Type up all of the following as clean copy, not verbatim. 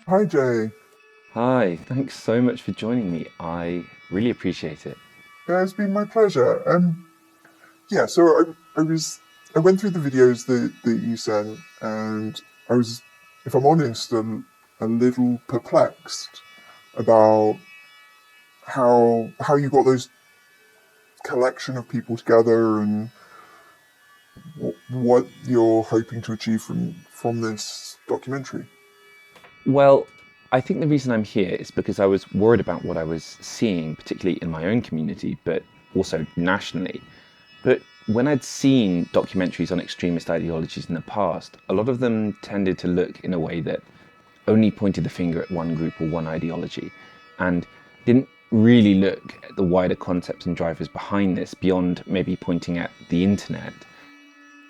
Hi, Jay. Hi, thanks so much for joining me. I really appreciate it. Yeah, it's been my pleasure. I went through the videos that you sent, and I was, if I'm honest, a little perplexed about how you got those collection of people together and what you're hoping to achieve from this documentary. Well, I think the reason I'm here is because I was worried about what I was seeing, particularly in my own community, but also nationally. But when I'd seen documentaries on extremist ideologies in the past, a lot of them tended to look in a way that only pointed the finger at one group or one ideology and didn't really look at the wider concepts and drivers behind this beyond maybe pointing at the internet.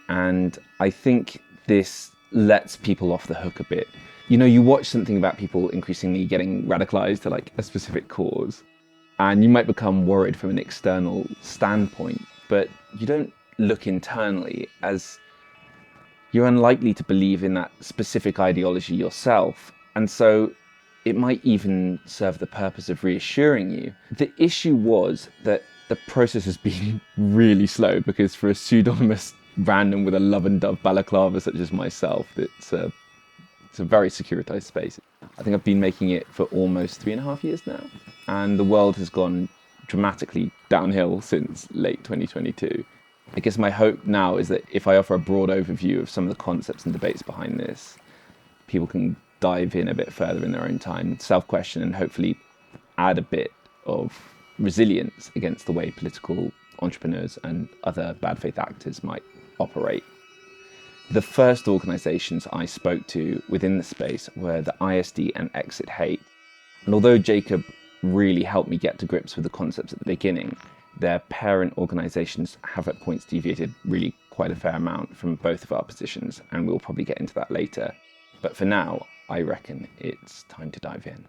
And I think this lets people off the hook a bit. You know, you watch something about people increasingly getting radicalized to like a specific cause, and you might become worried from an external standpoint, but you don't look internally, as you're unlikely to believe in that specific ideology yourself. And so it might even serve the purpose of reassuring you. The issue was that the process has been really slow, because for a pseudonymous random with a love and dove balaclava such as myself, it's a very securitized space. I think I've been making it for almost 3.5 years now, and the world has gone dramatically downhill since late 2022. I guess my hope now is that if I offer a broad overview of some of the concepts and debates behind this, people can dive in a bit further in their own time, self-question, and hopefully add a bit of resilience against the way political entrepreneurs and other bad faith actors might operate. The first organisations I spoke to within the space were the ISD and Exit Hate. And although Jacob really helped me get to grips with the concepts at the beginning, their parent organisations have at points deviated really quite a fair amount from both of our positions, and we'll probably get into that later. But for now, I reckon it's time to dive in.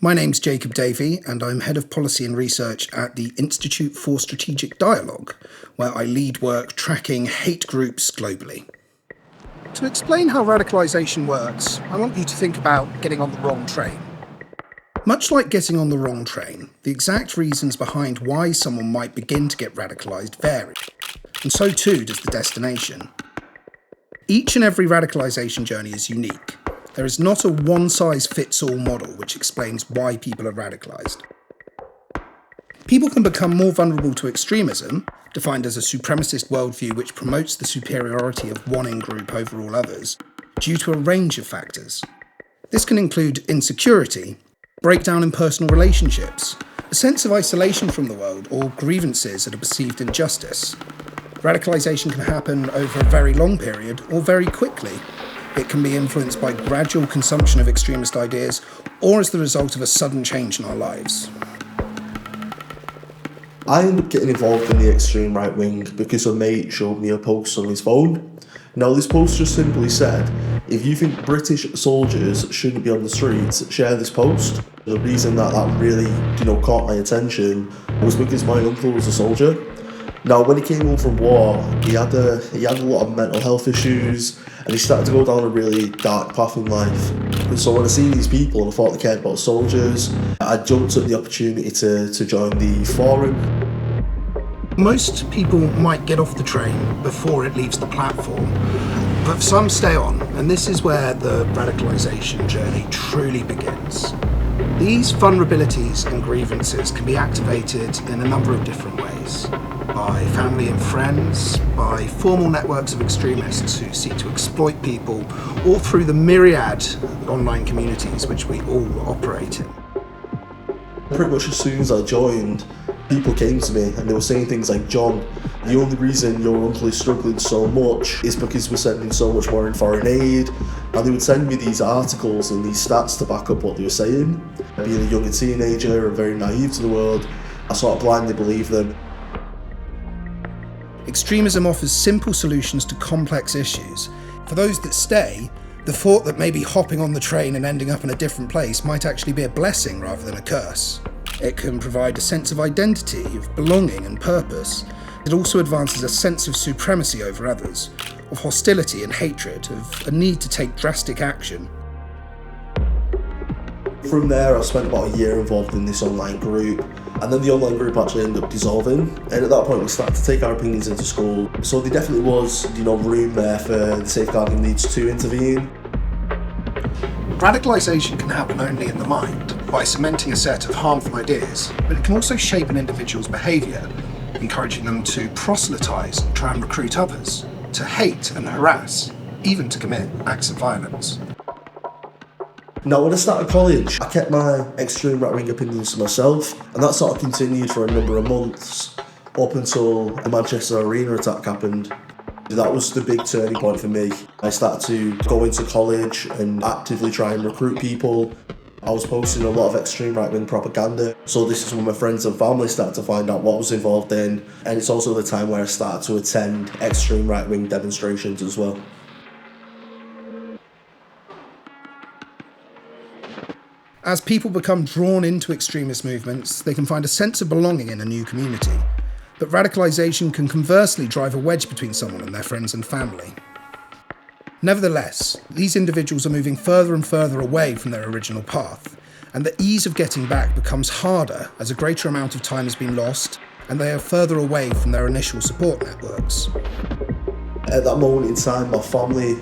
My name's Jacob Davey, and I'm Head of Policy and Research at the Institute for Strategic Dialogue, where I lead work tracking hate groups globally. To explain how radicalisation works, I want you to think about getting on the wrong train. Much like getting on the wrong train, the exact reasons behind why someone might begin to get radicalised vary, and so too does the destination. Each and every radicalisation journey is unique. There is not a one-size-fits-all model which explains why people are radicalised. People can become more vulnerable to extremism, defined as a supremacist worldview which promotes the superiority of one in-group over all others, due to a range of factors. This can include insecurity, breakdown in personal relationships, a sense of isolation from the world, or grievances at a perceived injustice. Radicalisation can happen over a very long period or very quickly. It can be influenced by gradual consumption of extremist ideas or as the result of a sudden change in our lives. I ended up getting involved in the extreme right wing because a mate showed me a post on his phone. Now this post just simply said, if you think British soldiers shouldn't be on the streets, share this post. The reason that really, caught my attention was because my uncle was a soldier. Now when he came home from war, he had a lot of mental health issues, and he started to go down a really dark path in life. And so when I seen these people and I thought they cared about soldiers, I jumped at the opportunity to join the forum. Most people might get off the train before it leaves the platform, but some stay on, and this is where the radicalisation journey truly begins. These vulnerabilities and grievances can be activated in a number of different ways. By family and friends, by formal networks of extremists who seek to exploit people, or through the myriad online communities which we all operate in. Pretty much as soon as I joined, people came to me and they were saying things like, John, the only reason your uncle is struggling so much is because we're sending so much more in foreign aid. And they would send me these articles and these stats to back up what they were saying. Being a younger teenager and very naive to the world, I sort of blindly believed them. Extremism offers simple solutions to complex issues. For those that stay, the thought that maybe hopping on the train and ending up in a different place might actually be a blessing rather than a curse. It can provide a sense of identity, of belonging and purpose. It also advances a sense of supremacy over others, of hostility and hatred, of a need to take drastic action. From there, I spent about a year involved in this online group, and then the online group actually ended up dissolving, and at that point we started to take our opinions into school. So there definitely was, room there for the safeguarding leads to intervene. Radicalisation can happen only in the mind, by cementing a set of harmful ideas, but it can also shape an individual's behaviour, encouraging them to proselytise and try and recruit others, to hate and harass, even to commit acts of violence. Now, when I started college, I kept my extreme right-wing opinions to myself, and that sort of continued for a number of months, up until the Manchester Arena attack happened. That was the big turning point for me. I started to go into college and actively try and recruit people. I was posting a lot of extreme right-wing propaganda, so this is when my friends and family started to find out what I was involved in, and it's also the time where I started to attend extreme right-wing demonstrations as well. As people become drawn into extremist movements, they can find a sense of belonging in a new community. But radicalisation can conversely drive a wedge between someone and their friends and family. Nevertheless, these individuals are moving further and further away from their original path, and the ease of getting back becomes harder as a greater amount of time has been lost, and they are further away from their initial support networks. At that moment in time, my family,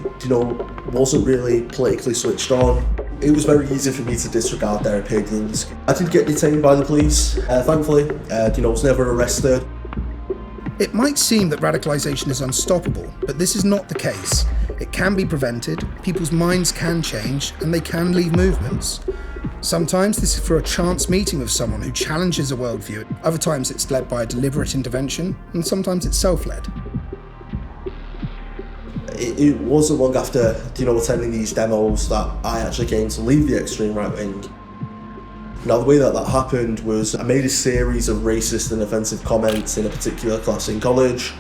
wasn't really politically switched on. It was very easy for me to disregard their opinions. I did get detained by the police, thankfully. I was never arrested. It might seem that radicalisation is unstoppable, but this is not the case. It can be prevented, people's minds can change, and they can leave movements. Sometimes this is through a chance meeting with someone who challenges a worldview. Other times it's led by a deliberate intervention, and sometimes it's self-led. It wasn't long after, attending these demos that I actually came to leave the extreme right wing. Now, the way that happened was I made a series of racist and offensive comments in a particular class in college,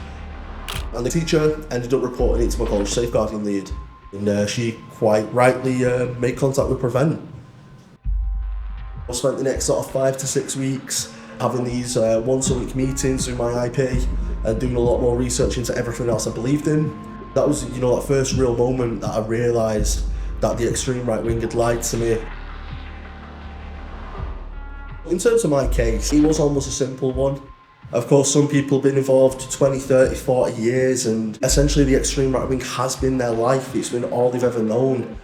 and the teacher ended up reporting it to my college safeguarding lead, and she quite rightly made contact with Prevent. I spent the next sort of 5 to 6 weeks having these once-a-week meetings with my IP and doing a lot more research into everything else I believed in. That was, that first real moment that I realised that the extreme right wing had lied to me. In terms of my case, it was almost a simple one. Of course, some people have been involved 20, 30, 40 years, and essentially the extreme right wing has been their life. It's been all they've ever known.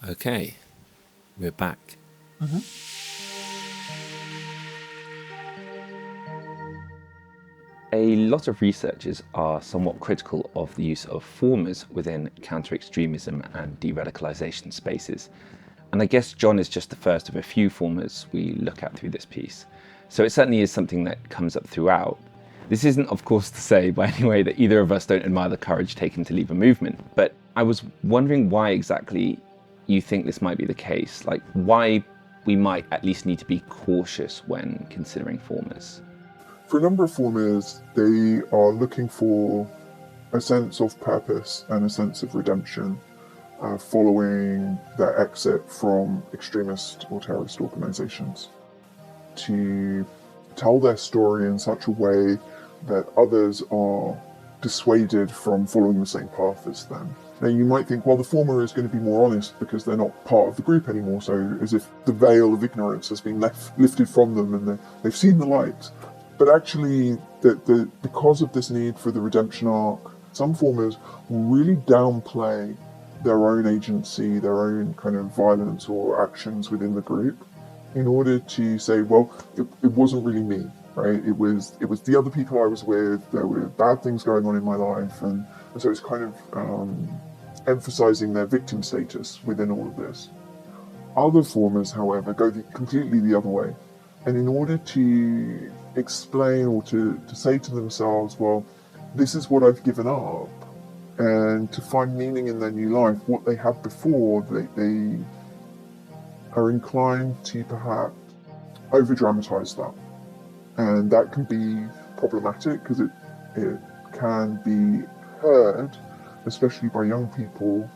Okay, we're back. A lot of researchers are somewhat critical of the use of formers within counter-extremism and de-radicalisation spaces. And I guess John is just the first of a few formers we look at through this piece. So it certainly is something that comes up throughout. This isn't, of course, to say by any way that either of us don't admire the courage taken to leave a movement, but I was wondering why exactly you think this might be the case, like why we might at least need to be cautious when considering formers. For a number of formers, they are looking for a sense of purpose and a sense of redemption following their exit from extremist or terrorist organisations, to tell their story in such a way that others are dissuaded from following the same path as them. Now, you might think, well, the former is going to be more honest because they're not part of the group anymore, so as if the veil of ignorance has been lifted from them and they've seen the light. But actually, because of this need for the redemption arc, some formers will really downplay their own agency, their own kind of violence or actions within the group in order to say, well, it wasn't really me, right? It was the other people I was with, there were bad things going on in my life, and so it's kind of emphasizing their victim status within all of this. Other formers, however, go completely the other way. And in order to explain or to say to themselves, well, this is what I've given up, and to find meaning in their new life, what they had before, they are inclined to perhaps over-dramatize that. And that can be problematic because it can be heard, especially by young people,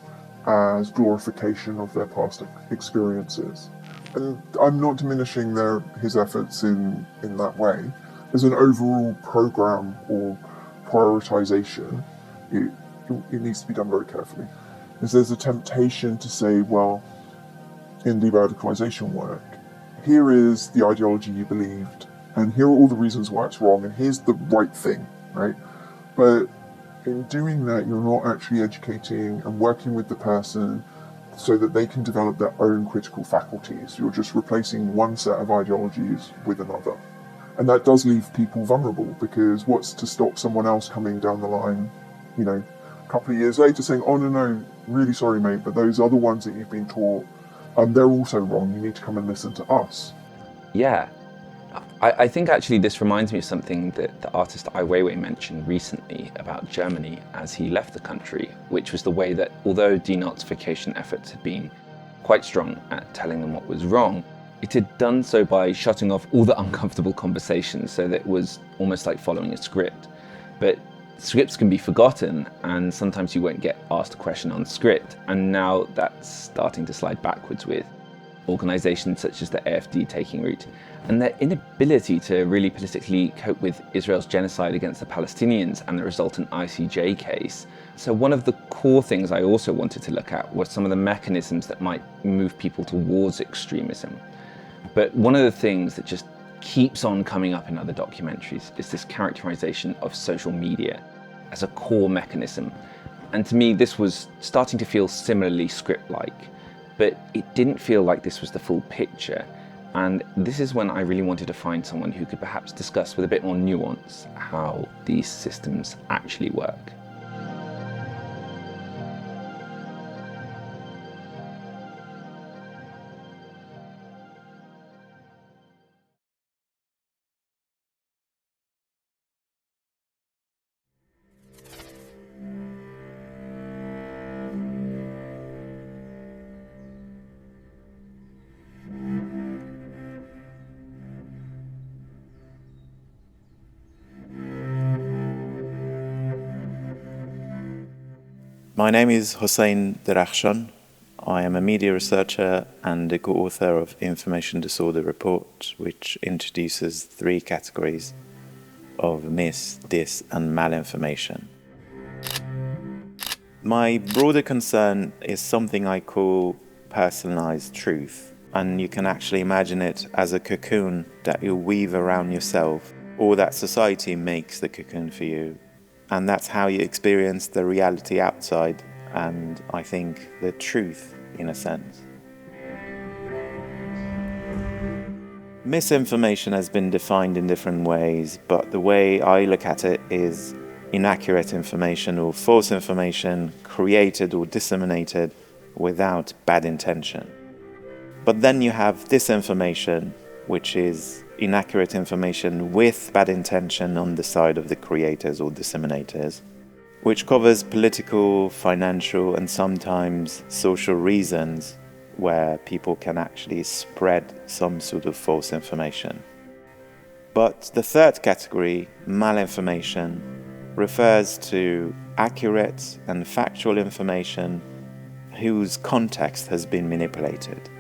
as glorification of their past experiences. And I'm not diminishing his efforts in that way. As an overall program or prioritization, it needs to be done very carefully. Because there's a temptation to say, well, in de-radicalization work, here is the ideology you believed, and here are all the reasons why it's wrong, and here's the right thing, right? But in doing that, you're not actually educating and working with the person so that they can develop their own critical faculties. You're just replacing one set of ideologies with another. And that does leave people vulnerable, because what's to stop someone else coming down the line, a couple of years later saying, oh, no, really sorry, mate, but those other ones that you've been taught, they're also wrong. You need to come and listen to us. Yeah. I think actually this reminds me of something that the artist Ai Weiwei mentioned recently about Germany as he left the country, which was the way that although denazification efforts had been quite strong at telling them what was wrong, it had done so by shutting off all the uncomfortable conversations, so that it was almost like following a script. But scripts can be forgotten, and sometimes you won't get asked a question on script, and now that's starting to slide backwards with organisations such as the AfD taking root, and their inability to really politically cope with Israel's genocide against the Palestinians and the resultant ICJ case. So one of the core things I also wanted to look at were some of the mechanisms that might move people towards extremism. But one of the things that just keeps on coming up in other documentaries is this characterization of social media as a core mechanism. And to me, this was starting to feel similarly script-like, but it didn't feel like this was the full picture. And this is when I really wanted to find someone who could perhaps discuss with a bit more nuance how these systems actually work. My name is Hossein Derakhshan. I am a media researcher and the co-author of Information Disorder Report, which introduces 3 categories of mis, dis, and malinformation. My broader concern is something I call personalized truth, and you can actually imagine it as a cocoon that you weave around yourself, or that society makes the cocoon for you. And that's how you experience the reality outside, and I think the truth, in a sense. Misinformation has been defined in different ways, but the way I look at it is inaccurate information or false information created or disseminated without bad intention. But then you have disinformation, which is inaccurate information with bad intention on the side of the creators or disseminators, which covers political, financial, and sometimes social reasons where people can actually spread some sort of false information. But the third category, malinformation, refers to accurate and factual information whose context has been manipulated.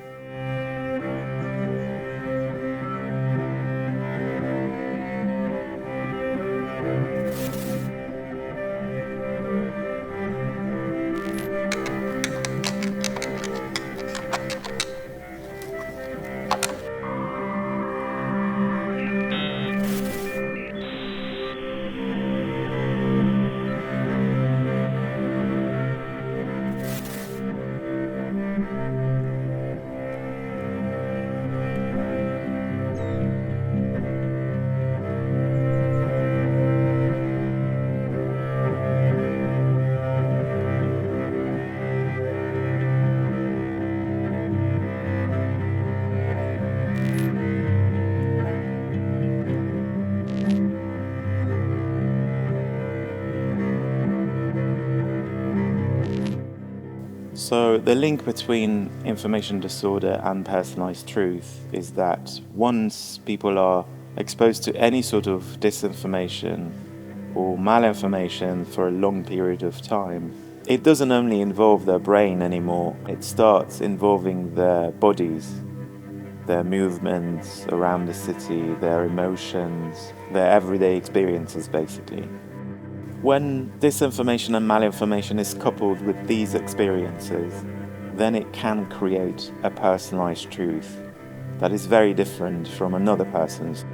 So the link between information disorder and personalized truth is that once people are exposed to any sort of disinformation or malinformation for a long period of time, it doesn't only involve their brain anymore, it starts involving their bodies, their movements around the city, their emotions, their everyday experiences basically. When disinformation and malinformation is coupled with these experiences, then it can create a personalized truth that is very different from another person's.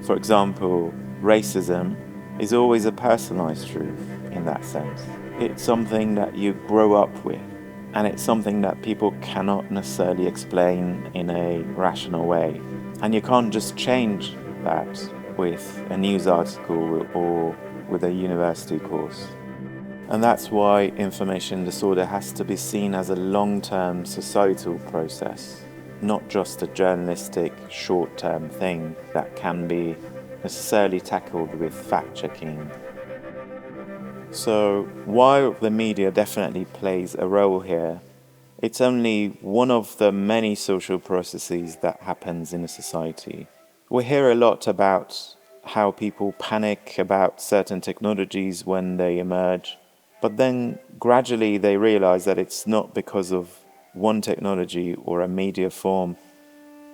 For example, racism is always a personalized truth in that sense. It's something that you grow up with, and it's something that people cannot necessarily explain in a rational way. And you can't just change that with a news article or with a university course. And that's why information disorder has to be seen as a long-term societal process, not just a journalistic short-term thing that can be necessarily tackled with fact-checking. So while the media definitely plays a role here, it's only one of the many social processes that happens in a society. We hear a lot about how people panic about certain technologies when they emerge, but then gradually they realize that it's not because of one technology or a media form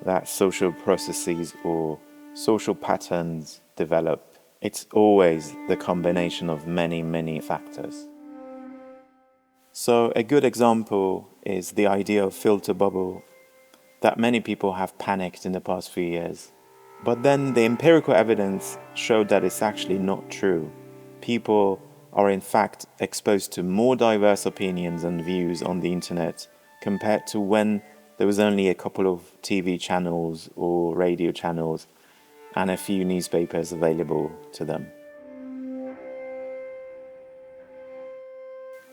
that social processes or social patterns develop. It's always the combination of many, many factors. So a good example is the idea of filter bubble that many people have panicked in the past few years. But then the empirical evidence showed that it's actually not true. People are in fact exposed to more diverse opinions and views on the internet compared to when there was only a couple of TV channels or radio channels and a few newspapers available to them.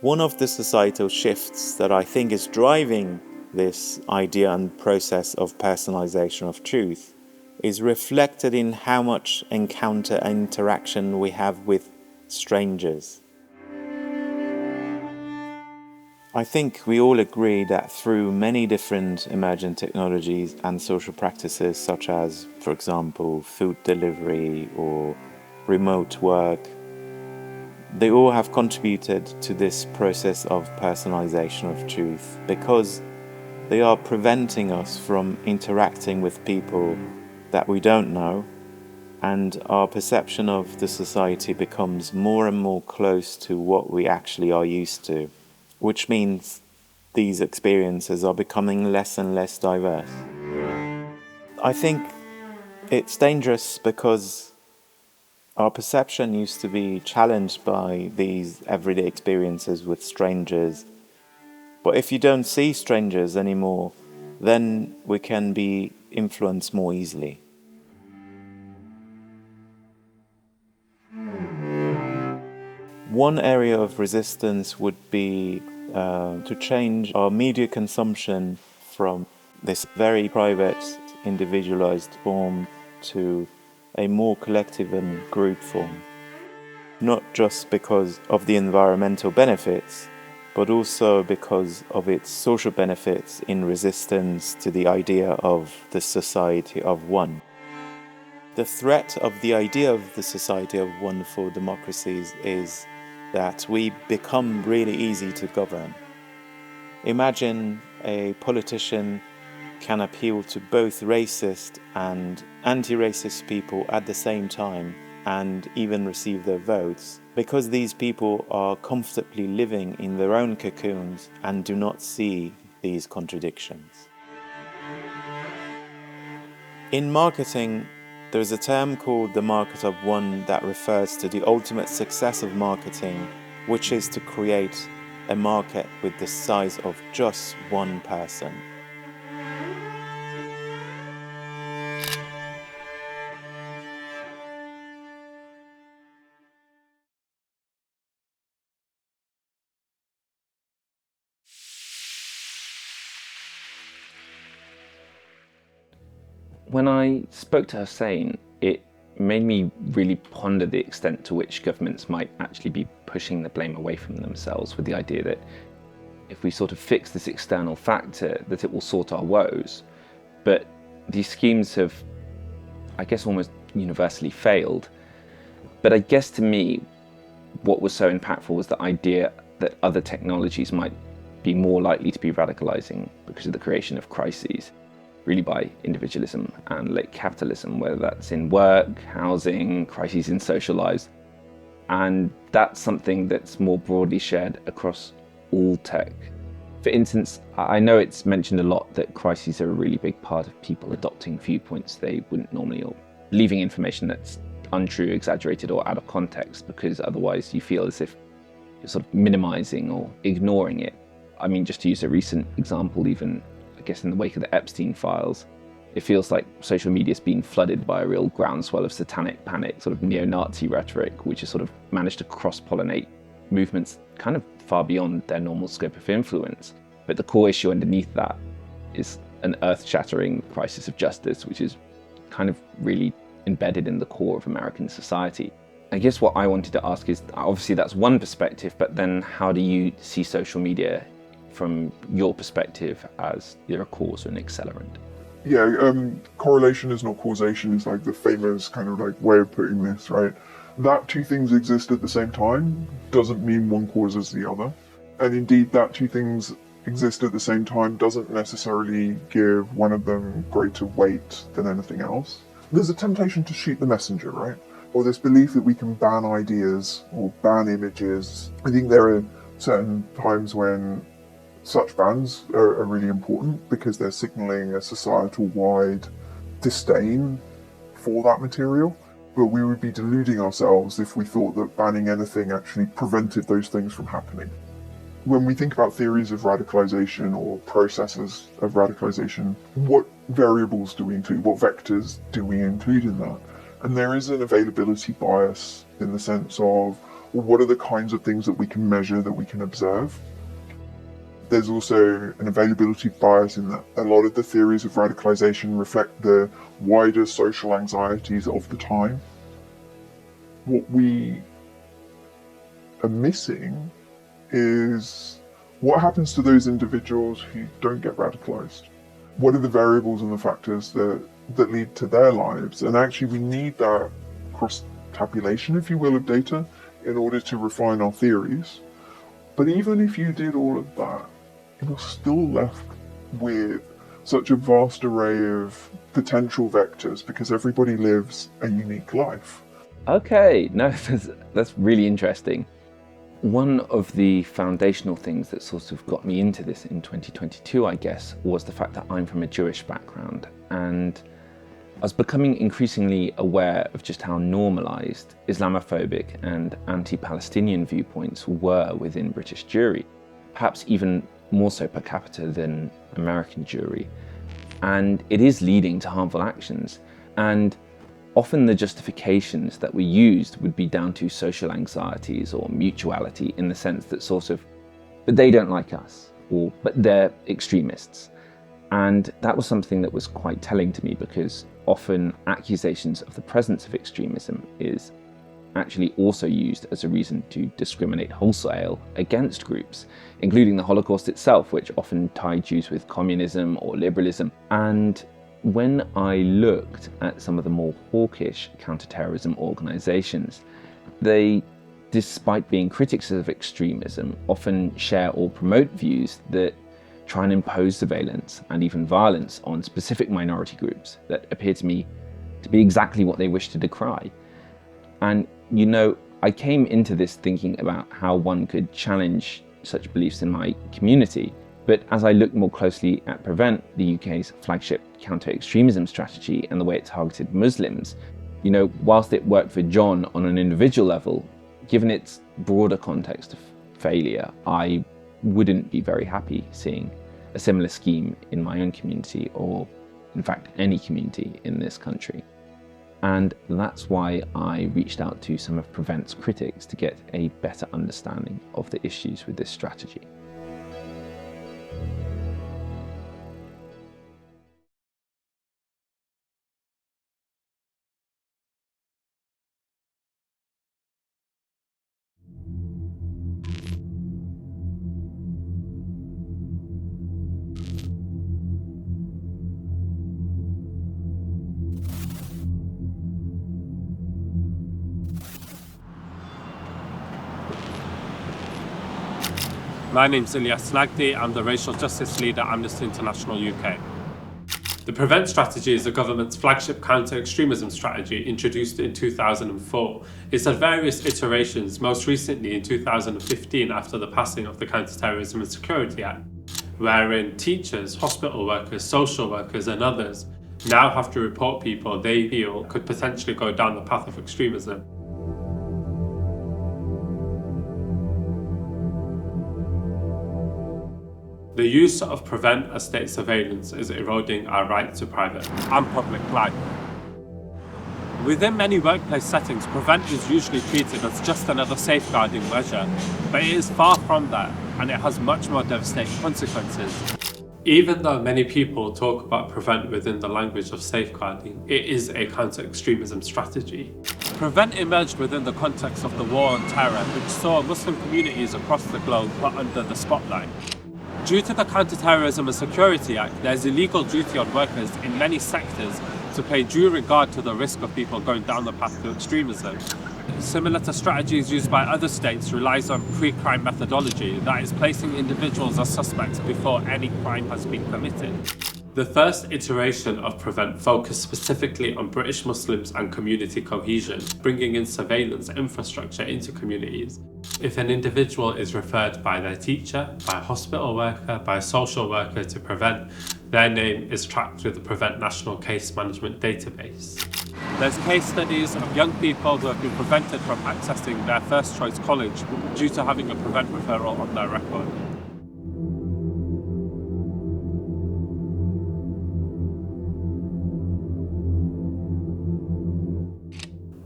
One of the societal shifts that I think is driving this idea and process of personalization of truth is reflected in how much encounter and interaction we have with strangers. I think we all agree that through many different emergent technologies and social practices such as, for example, food delivery or remote work, they all have contributed to this process of personalization of truth because they are preventing us from interacting with people that we don't know, and our perception of the society becomes more and more close to what we actually are used to, which means these experiences are becoming less and less diverse. I think it's dangerous because our perception used to be challenged by these everyday experiences with strangers. But if you don't see strangers anymore, then we can be influenced more easily. One area of resistance would be to change our media consumption from this very private, individualized form to a more collective and group form. Not just because of the environmental benefits, but also because of its social benefits in resistance to the idea of the society of one. The threat of the idea of the society of one for democracies is that we become really easy to govern. Imagine a politician can appeal to both racist and anti-racist people at the same time and even receive their votes, because these people are comfortably living in their own cocoons and do not see these contradictions. In marketing, there is a term called the market of one that refers to the ultimate success of marketing, which is to create a market with the size of just one person. When I spoke to Hossein, it made me really ponder the extent to which governments might actually be pushing the blame away from themselves, with the idea that if we sort of fix this external factor, that it will sort our woes. But these schemes have, I guess, almost universally failed. But I guess to me, what was so impactful was the idea that other technologies might be more likely to be radicalizing because of the creation of crises, really by individualism and late capitalism, whether that's in work, housing, crises in social lives. And that's something that's more broadly shared across all tech. For instance, I know it's mentioned a lot that crises are a really big part of people adopting viewpoints they wouldn't normally, or leaving information that's untrue, exaggerated, or out of context, because otherwise you feel as if you're sort of minimizing or ignoring it. I mean, just to use a recent example, even, I guess, in the wake of the Epstein files, it feels like social media's been flooded by a real groundswell of satanic panic, sort of neo-Nazi rhetoric, which has sort of managed to cross-pollinate movements kind of far beyond their normal scope of influence. But the core issue underneath that is an earth-shattering crisis of justice, which is kind of really embedded in the core of American society. I guess what I wanted to ask is, obviously that's one perspective, but then how do you see social media from your perspective as either a cause or an accelerant? Yeah, correlation is not causation is like the famous kind of like way of putting this, right? That two things exist at the same time doesn't mean one causes the other. And indeed, that two things exist at the same time doesn't necessarily give one of them greater weight than anything else. There's a temptation to shoot the messenger, right? Or this belief that we can ban ideas or ban images. I think there are certain times when such bans are really important because they're signaling a societal-wide disdain for that material. But we would be deluding ourselves if we thought that banning anything actually prevented those things from happening. When we think about theories of radicalization or processes of radicalization, what variables do we include? What vectors do we include in that? And there is an availability bias in the sense of, well, what are the kinds of things that we can measure, that we can observe? There's also an availability bias in that a lot of the theories of radicalization reflect the wider social anxieties of the time. What we are missing is what happens to those individuals who don't get radicalized? What are the variables and the factors that lead to their lives? And actually we need that cross-tabulation, if you will, of data in order to refine our theories. But even if you did all of that, you're still left with such a vast array of potential vectors because everybody lives a unique life. Okay, no, that's really interesting. One of the foundational things that sort of got me into this in 2022, I guess, was the fact that I'm from a Jewish background, and I was becoming increasingly aware of just how normalized Islamophobic and anti-Palestinian viewpoints were within British Jewry, perhaps even more so per capita than American Jewry. And it is leading to harmful actions. And often the justifications that were used would be down to social anxieties or mutuality, in the sense that sort of, but they don't like us, or but they're extremists. And that was something that was quite telling to me, because often accusations of the presence of extremism is actually also used as a reason to discriminate wholesale against groups, including the Holocaust itself, which often tied Jews with communism or liberalism. And when I looked at some of the more hawkish counter-terrorism organizations, they, despite being critics of extremism, often share or promote views that try and impose surveillance and even violence on specific minority groups that appear to me to be exactly what they wish to decry. And, you know, I came into this thinking about how one could challenge such beliefs in my community. But as I looked more closely at Prevent, the UK's flagship counter-extremism strategy, and the way it targeted Muslims, you know, whilst it worked for John on an individual level, given its broader context of failure, I wouldn't be very happy seeing a similar scheme in my own community, or in fact any community in this country. And that's why I reached out to some of Prevent's critics to get a better understanding of the issues with this strategy. My name's Ilyas Nagdee. I'm the Racial Justice Leader at Amnesty International UK. The PREVENT strategy is the government's flagship counter-extremism strategy introduced in 2004. It's had various iterations, most recently in 2015 after the passing of the Counter-Terrorism and Security Act, wherein teachers, hospital workers, social workers and others now have to report people they feel could potentially go down the path of extremism. The use of PREVENT as state surveillance is eroding our right to private and public life. Within many workplace settings, PREVENT is usually treated as just another safeguarding measure, but it is far from that, and it has much more devastating consequences. Even though many people talk about PREVENT within the language of safeguarding, it is a counter-extremism strategy. PREVENT emerged within the context of the war on terror, which saw Muslim communities across the globe put under the spotlight. Due to the Counter-Terrorism and Security Act, there is a legal duty on workers in many sectors to pay due regard to the risk of people going down the path to extremism. Similar to strategies used by other states, relies on pre-crime methodology, that is placing individuals as suspects before any crime has been committed. The first iteration of PREVENT focused specifically on British Muslims and community cohesion, bringing in surveillance infrastructure into communities. If an individual is referred by their teacher, by a hospital worker, by a social worker to PREVENT, their name is tracked through the PREVENT National Case Management Database. There's case studies of young people who have been prevented from accessing their first choice college due to having a PREVENT referral on their record.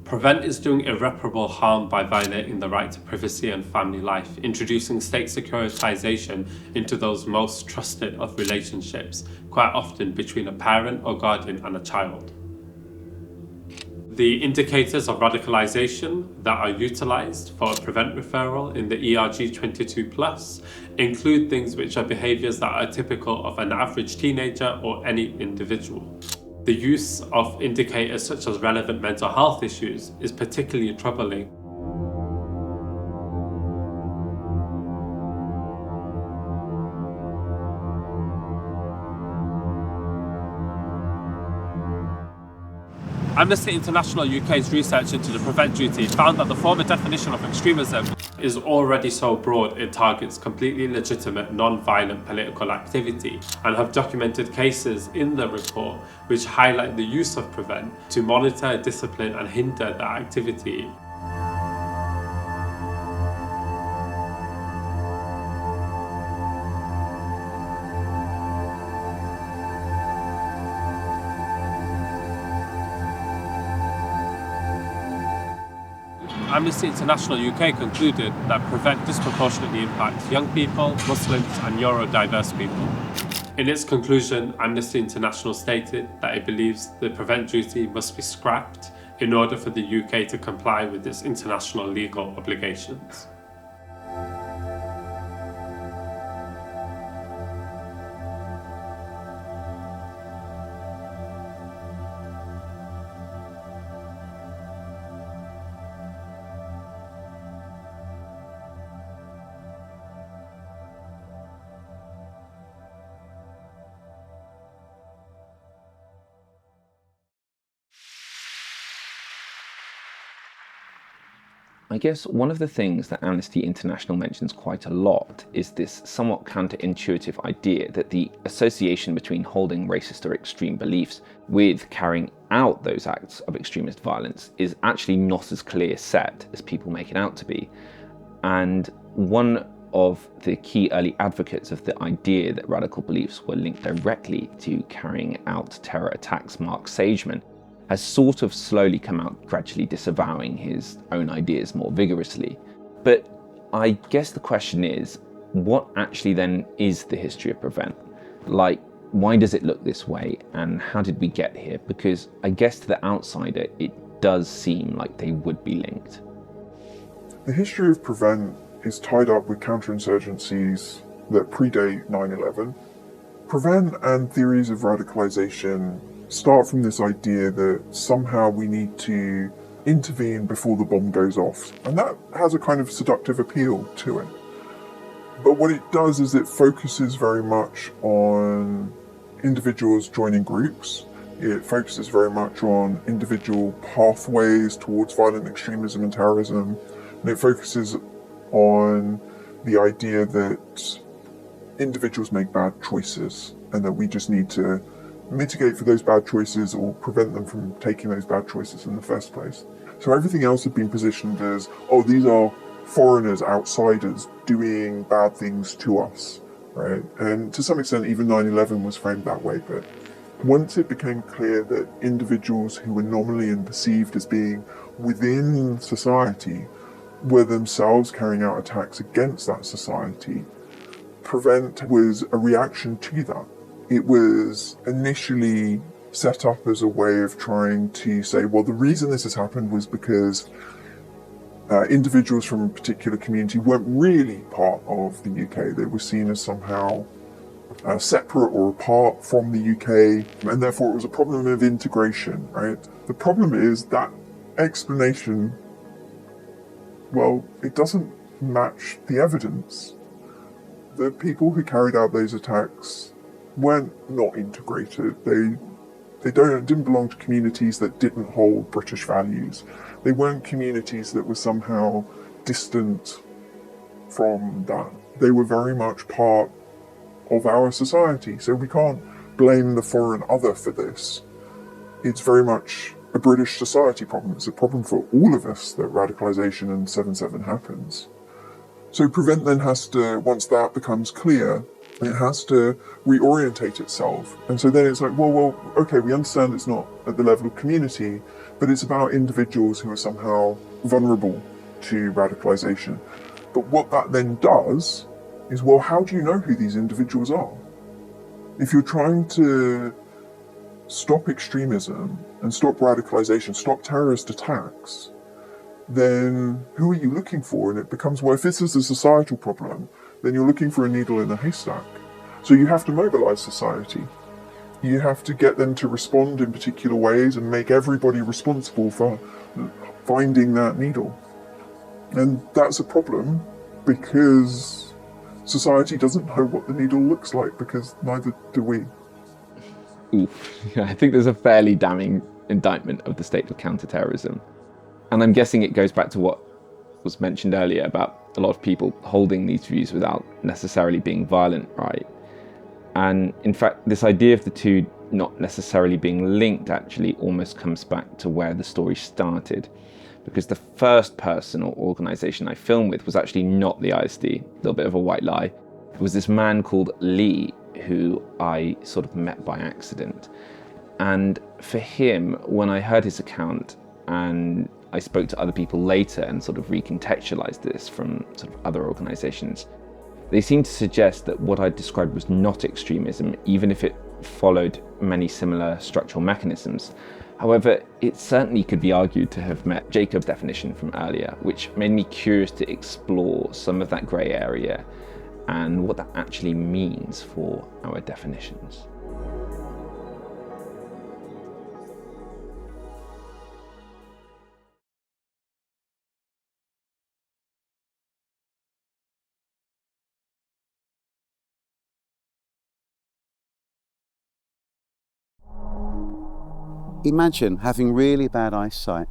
PREVENT is doing irreparable harm by violating the right to privacy and family life, introducing state securitization into those most trusted of relationships, quite often between a parent or guardian and a child. The indicators of radicalisation that are utilised for a PREVENT referral in the ERG22+ include things which are behaviours that are typical of an average teenager or any individual. The use of indicators such as relevant mental health issues is particularly troubling. Amnesty International UK's research into the PREVENT duty found that the former definition of extremism is already so broad it targets completely legitimate non-violent political activity, and have documented cases in the report which highlight the use of PREVENT to monitor, discipline and hinder that activity. Amnesty International UK concluded that PREVENT disproportionately impacts young people, Muslims and neurodiverse people. In its conclusion, Amnesty International stated that it believes the PREVENT duty must be scrapped in order for the UK to comply with its international legal obligations. I guess one of the things that Amnesty International mentions quite a lot is this somewhat counterintuitive idea that the association between holding racist or extreme beliefs with carrying out those acts of extremist violence is actually not as clear set as people make it out to be. And one of the key early advocates of the idea that radical beliefs were linked directly to carrying out terror attacks, Mark Sageman, has sort of slowly come out gradually disavowing his own ideas more vigorously. But I guess the question is, what actually then is the history of PREVENT? Like, why does it look this way and how did we get here? Because I guess to the outsider, it does seem like they would be linked. The history of PREVENT is tied up with counterinsurgencies that predate 9/11. PREVENT and theories of radicalisation start from this idea that somehow we need to intervene before the bomb goes off, and that has a kind of seductive appeal to it. But what it does is it focuses very much on individuals joining groups. It focuses very much on individual pathways towards violent extremism and terrorism. And it focuses on the idea that individuals make bad choices and that we just need to mitigate for those bad choices or prevent them from taking those bad choices in the first place. So everything else had been positioned as, oh, these are foreigners, outsiders, doing bad things to us, right? And to some extent, even 9/11 was framed that way. But once it became clear that individuals who were nominally and perceived as being within society were themselves carrying out attacks against that society, Prevent was a reaction to that. It was initially set up as a way of trying to say, well, the reason this has happened was because individuals from a particular community weren't really part of the UK. They were seen as somehow separate or apart from the UK, and therefore it was a problem of integration, right? The problem is that explanation, well, it doesn't match the evidence. The people who carried out those attacks weren't not integrated. They didn't belong to communities that didn't hold British values. They weren't communities that were somehow distant from that. They were very much part of our society. So we can't blame the foreign other for this. It's very much a British society problem. It's a problem for all of us that radicalisation and 7/7 happens. So Prevent then has to, once that becomes clear, it has to reorientate itself. And so then it's like, well, okay, we understand it's not at the level of community, but it's about individuals who are somehow vulnerable to radicalisation. But what that then does is, well, how do you know who these individuals are? If you're trying to stop extremism and stop radicalisation, stop terrorist attacks, then who are you looking for? And it becomes, well, if this is a societal problem, then you're looking for a needle in a haystack. So you have to mobilise society. You have to get them to respond in particular ways and make everybody responsible for finding that needle. And that's a problem because society doesn't know what the needle looks like, because neither do we. Ooh, yeah, I think there's a fairly damning indictment of the state of counter-terrorism. And I'm guessing it goes back to what was mentioned earlier about a lot of people holding these views without necessarily being violent, right? And in fact, this idea of the two not necessarily being linked actually almost comes back to where the story started. Because the first person or organisation I filmed with was actually not the ISD, a little bit of a white lie. It was this man called Lee, who I sort of met by accident. And for him, when I heard his account and I spoke to other people later and sort of recontextualized this from sort of other organisations, they seemed to suggest that what I described was not extremism, even if it followed many similar structural mechanisms. However, it certainly could be argued to have met Jacob's definition from earlier, which made me curious to explore some of that grey area and what that actually means for our definitions. Imagine having really bad eyesight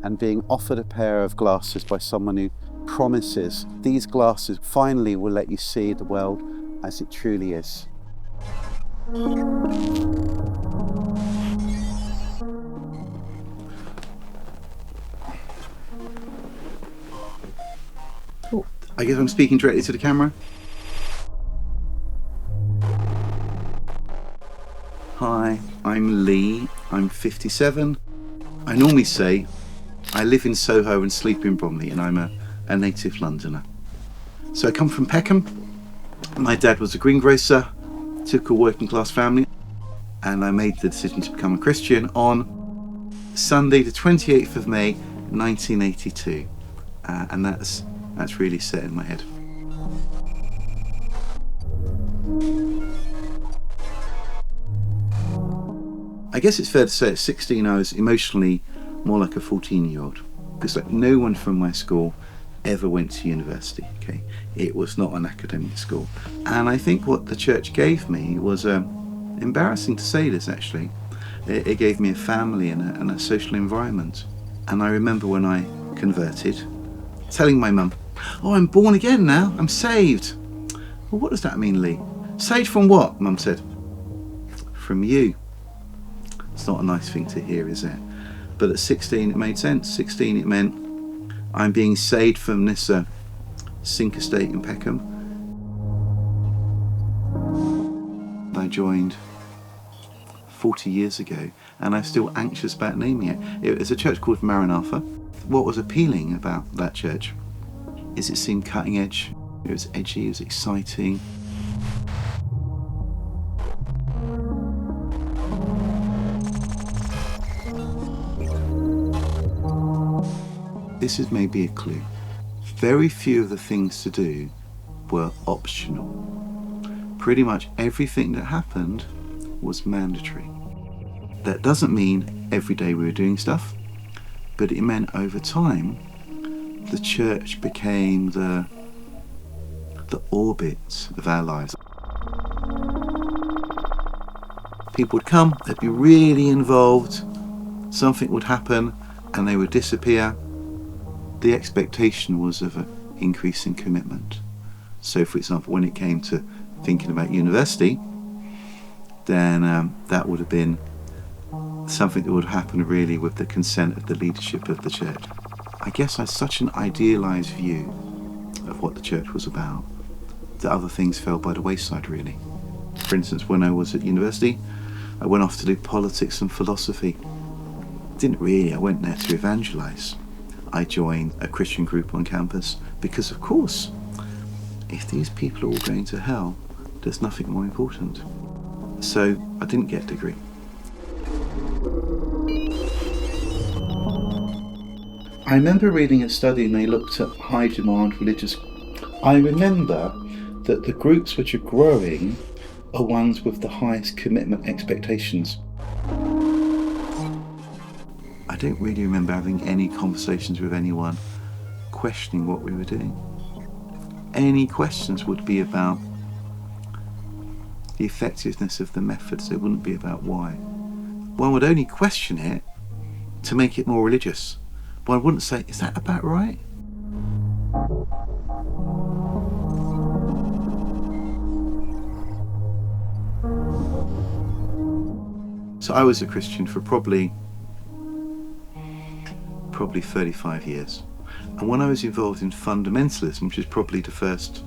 and being offered a pair of glasses by someone who promises these glasses finally will let you see the world as it truly is. I guess I'm speaking directly to the camera. Hi, I'm Lee, I'm 57. I normally say I live in Soho and sleep in Bromley, and I'm a native Londoner. So I come from Peckham. My dad was a greengrocer, typical working class family, and I made the decision to become a Christian on Sunday the 28th of May 1982, and that's really set in my head. I guess it's fair to say at 16 I was emotionally more like a 14-year-old, because like no one from my school ever went to university. Okay, it was not an academic school, and I think what the church gave me was embarrassing to say this actually. It gave me a family and a social environment. And I remember when I converted, telling my mum, "Oh, I'm born again now. I'm saved." "Well, what does that mean, Lee?" "Saved from what?" Mum said. "From you." It's not a nice thing to hear, is it? But at 16 it made sense. 16 it meant I'm being saved from this sink estate in Peckham. I joined 40 years ago, and I'm still anxious about naming it. It was a church called Maranatha. What was appealing about that church is it seemed cutting edge. It was edgy, it was exciting. This is maybe a clue. Very few of the things to do were optional. Pretty much everything that happened was mandatory. That doesn't mean every day we were doing stuff, but it meant over time the church became the orbit of our lives. People would come, they'd be really involved, something would happen and they would disappear. The expectation was of an increase in commitment. So for example, when it came to thinking about university, then that would have been something that would happen really with the consent of the leadership of the church. I guess I had such an idealised view of what the church was about that other things fell by the wayside really. For instance, when I was at university, I went off to do politics and philosophy. Didn't really, I went there to evangelise. I joined a Christian group on campus because, of course, if these people are all going to hell, there's nothing more important. So I didn't get a degree. I remember reading a study and they looked at high demand religious. I remember that the groups which are growing are ones with the highest commitment expectations. I don't really remember having any conversations with anyone questioning what we were doing. Any questions would be about the effectiveness of the methods. It wouldn't be about why. One would only question it to make it more religious. One wouldn't say, is that about right? So I was a Christian for probably 35 years. And when I was involved in fundamentalism, which is probably the first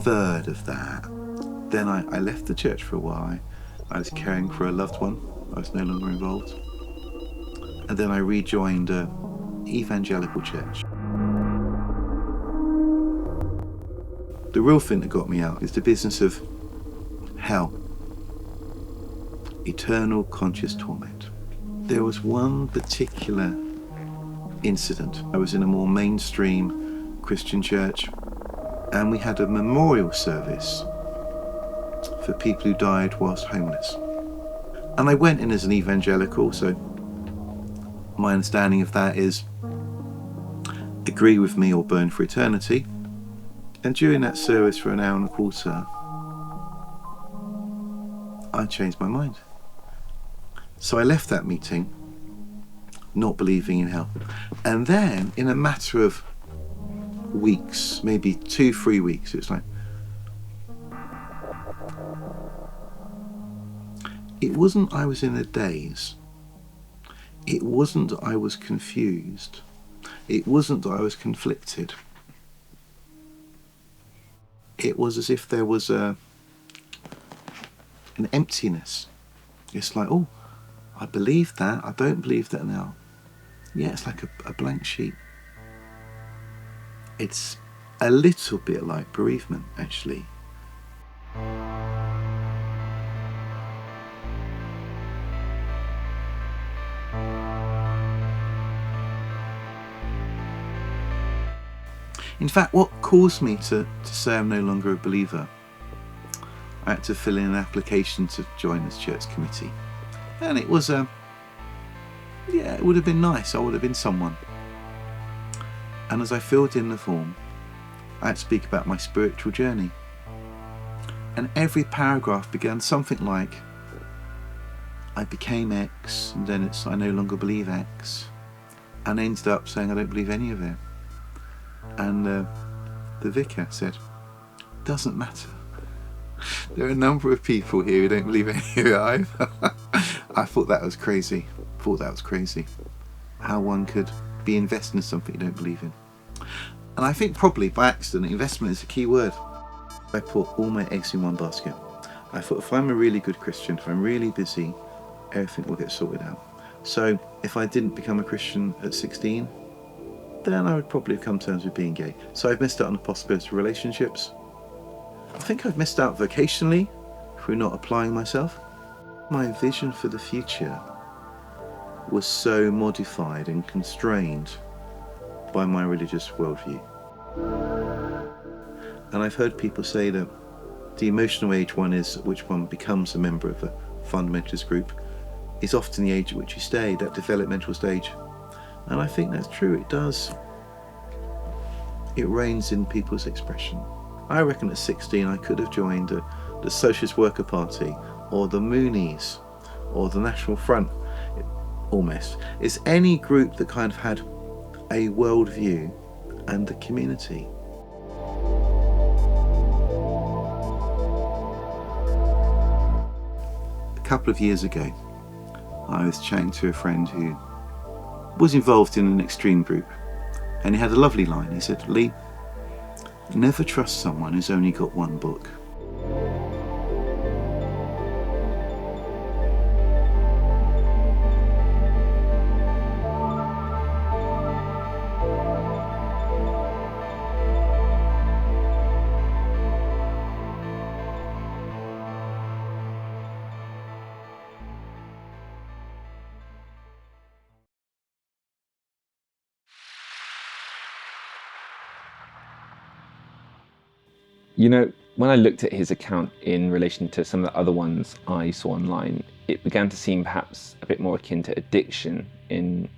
third of that, then I left the church for a while. I was caring for a loved one. I was no longer involved. And then I rejoined an evangelical church. The real thing that got me out is the business of hell. Eternal conscious torment. There was one particular incident. I was in a more mainstream Christian church and we had a memorial service for people who died whilst homeless. And I went in as an evangelical, so my understanding of that is agree with me or burn for eternity. And during that service for an hour and a quarter, I changed my mind. So I left that meeting not believing in hell. And then in a matter of weeks, maybe 2-3 weeks, it was like, it wasn't I was in a daze. It wasn't I was confused. It wasn't I was conflicted. It was as if there was an emptiness. It's like, oh, I believe that, I don't believe that now. Yeah, it's like a blank sheet. It's a little bit like bereavement, actually. In fact, what caused me to say I'm no longer a believer, I had to fill in an application to join this church committee. And it was, yeah, it would have been nice. I would have been someone. And as I filled in the form, I had to speak about my spiritual journey. And every paragraph began something like, I became X, and then it's I no longer believe X. And I ended up saying I don't believe any of it. And the vicar said, doesn't matter. There are a number of people here who don't believe any of it either. I thought that was crazy. How one could be invested in something you don't believe in. And I think probably by accident, investment is a key word. I put all my eggs in one basket. I thought if I'm a really good Christian, if I'm really busy, everything will get sorted out. So if I didn't become a Christian at 16, then I would probably have come to terms with being gay. So I've missed out on the possibility of relationships. I think I've missed out vocationally through not applying myself. My vision for the future was so modified and constrained by my religious worldview. And I've heard people say that the emotional age one is at which one becomes a member of a fundamentalist group is often the age at which you stay, that developmental stage. And I think that's true, it does. It reigns in people's expression. I reckon at 16 I could have joined the Socialist Worker Party or the Moonies or the National Front, almost. It's any group that kind of had a worldview and a community. A couple of years ago, I was chatting to a friend who was involved in an extreme group, and he had a lovely line. He said, Lee, never trust someone who's only got one book. You know, when I looked at his account in relation to some of the other ones I saw online, it began to seem perhaps a bit more akin to addiction. In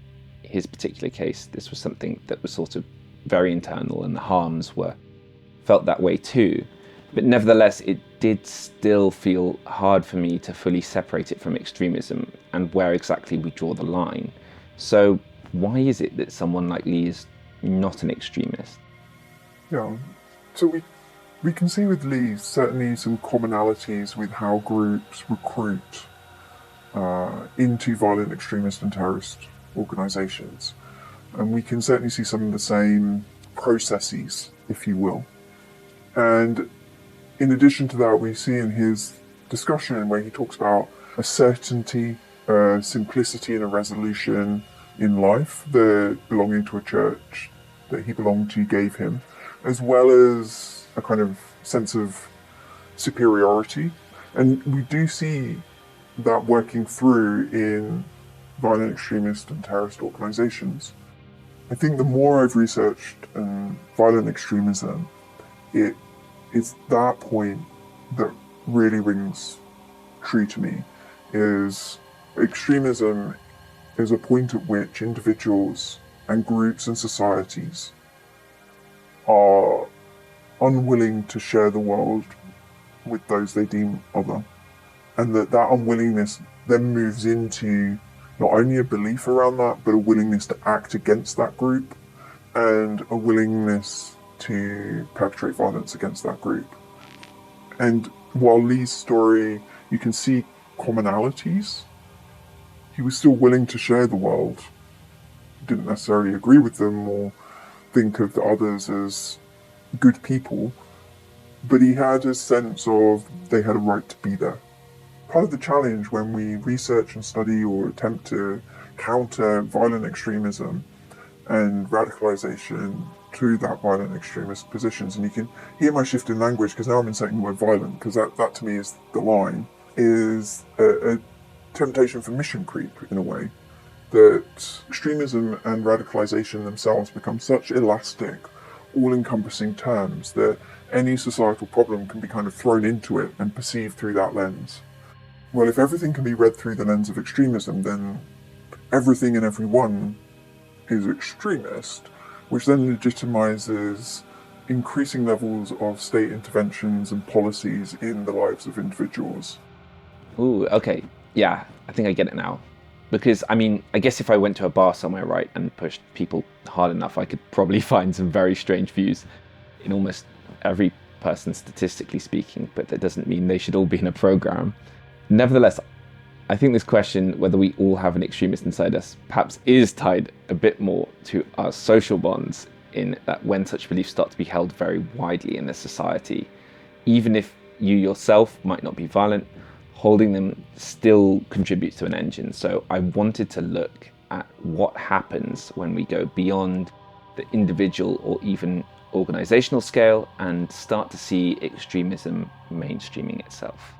his particular case, this was something that was sort of very internal, and the harms were felt that way too. But nevertheless, it did still feel hard for me to fully separate it from extremism and where exactly we draw the line. So why is it that someone like Lee is not an extremist? Yeah, so we can see with Lee certainly some commonalities with how groups recruit into violent extremist and terrorist organisations. And we can certainly see some of the same processes, if you will. And in addition to that, we see in his discussion where he talks about a certainty, a simplicity and a resolution in life that belonging to a church that he belonged to gave him, as well as a kind of sense of superiority. And we do see that working through in violent extremist and terrorist organisations. I think the more I've researched violent extremism, it's that point that really rings true to me, is extremism is a point at which individuals and groups and societies are unwilling to share the world with those they deem other. And that unwillingness then moves into not only a belief around that, but a willingness to act against that group and a willingness to perpetrate violence against that group. And while Lee's story, you can see commonalities, he was still willing to share the world. He didn't necessarily agree with them or think of the others as good people, but he had a sense of they had a right to be there. Part of the challenge when we research and study or attempt to counter violent extremism and radicalisation through that violent extremist positions, and you can hear my shift in language because now I'm inserting the word violent, because that to me is the line, is a temptation for mission creep in a way, that extremism and radicalisation themselves become such elastic, all-encompassing terms that any societal problem can be kind of thrown into it and perceived through that lens. Well, if everything can be read through the lens of extremism, then everything and everyone is extremist, which then legitimizes increasing levels of state interventions and policies in the lives of individuals. Ooh, okay. Yeah, I think I get it now. Because, I mean, I guess if I went to a bar somewhere, right, and pushed people hard enough, I could probably find some very strange views in almost every person, statistically speaking, but that doesn't mean they should all be in a program. Nevertheless, I think this question, whether we all have an extremist inside us, perhaps is tied a bit more to our social bonds, in that when such beliefs start to be held very widely in the society, even if you yourself might not be violent, holding them still contributes to an engine. So I wanted to look at what happens when we go beyond the individual or even organizational scale and start to see extremism mainstreaming itself.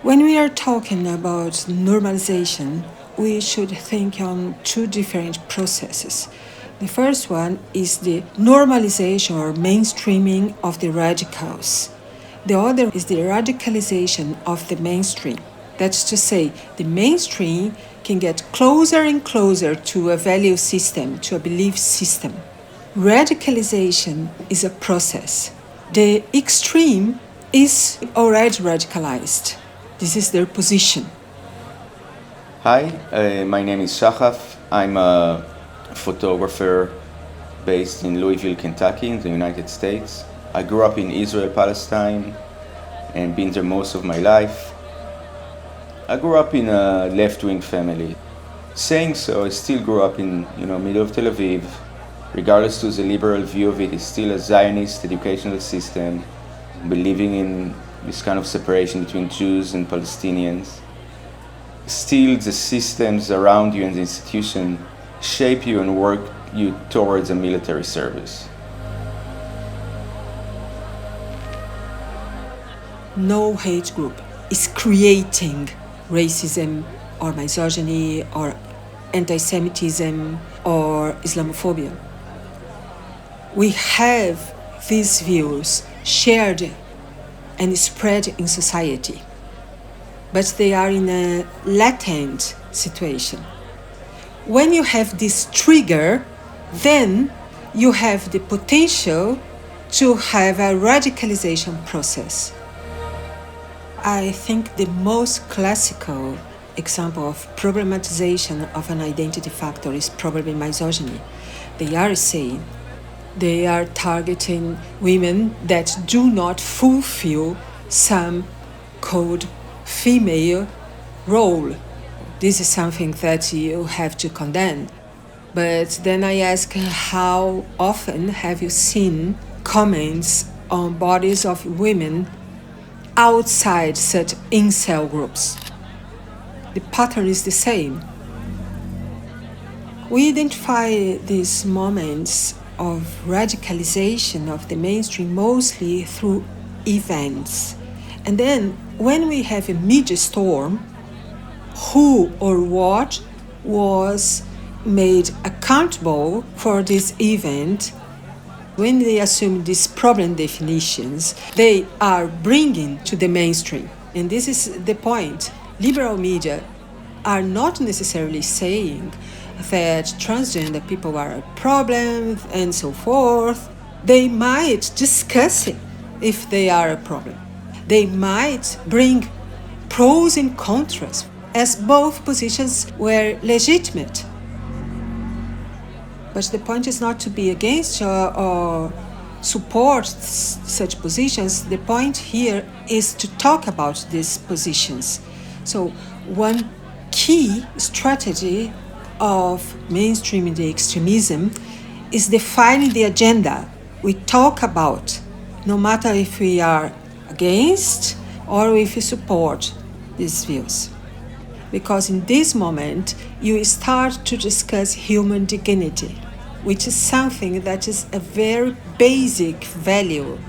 When we are talking about normalization, we should think on two different processes. The first one is the normalization or mainstreaming of the radicals. The other is the radicalization of the mainstream. That's to say, the mainstream can get closer and closer to a value system, to a belief system. Radicalization is a process. The extreme is already radicalized. This is their position. Hi, my name is Shachaf. I'm a photographer based in Louisville, Kentucky, in the United States. I grew up in Israel, Palestine, and been there most of my life. I grew up in a left-wing family. Saying so, I still grew up in middle of Tel Aviv. Regardless to the liberal view of it, it's still a Zionist educational system, believing in this kind of separation between Jews and Palestinians. Still, the systems around you and the institution shape you and work you towards a military service. No hate group is creating racism or misogyny or anti-Semitism or Islamophobia. We have these views shared and spread in society, but they are in a latent situation. When you have this trigger, then you have the potential to have a radicalization process. I think the most classical example of problematization of an identity factor is probably misogyny. They are saying they are targeting women that do not fulfill some code female role. This is something that you have to condemn. But then I ask, how often have you seen comments on bodies of women outside such incel groups? The pattern is the same. We identify these moments of radicalization of the mainstream mostly through events. And then when we have a media storm, who or what was made accountable for this event? When they assume these problem definitions, they are bringing to the mainstream. And this is the point. Liberal media are not necessarily saying that transgender people are a problem and so forth. They might discuss it if they are a problem. They might bring pros and contras as both positions were legitimate. But the point is not to be against or support such positions. The point here is to talk about these positions. So one key strategy of mainstreaming the extremism is defining the agenda. We talk about no matter if we are against or if we support these views. Because in this moment, you start to discuss human dignity, which is something that is a very basic value.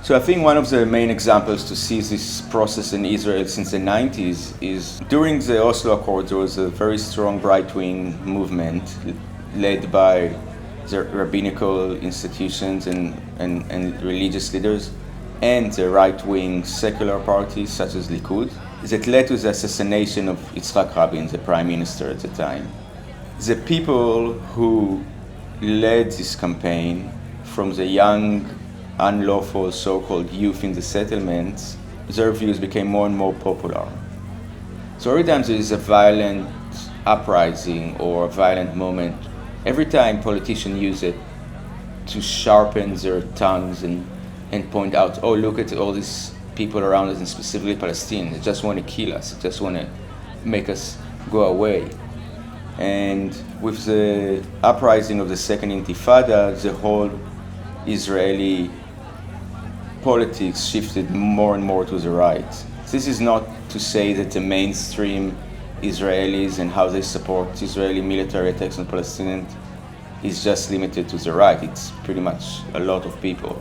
So I think one of the main examples to see this process in Israel since the 90s is during the Oslo Accords, there was a very strong right-wing movement led by the rabbinical institutions and religious leaders and the right-wing secular parties such as Likud that led to the assassination of Yitzhak Rabin, the prime minister at the time. The people who led this campaign, from the young, unlawful so-called youth in the settlements, their views became more and more popular. So every time there is a violent uprising or a violent moment, every time politicians use it to sharpen their tongues and point out, oh, look at all these people around us, and specifically Palestinians, they just want to kill us, they just want to make us go away. And with the uprising of the Second Intifada, the whole Israeli politics shifted more and more to the right. This is not to say that the mainstream Israelis and how they support Israeli military attacks on Palestinians is just limited to the right. It's pretty much a lot of people.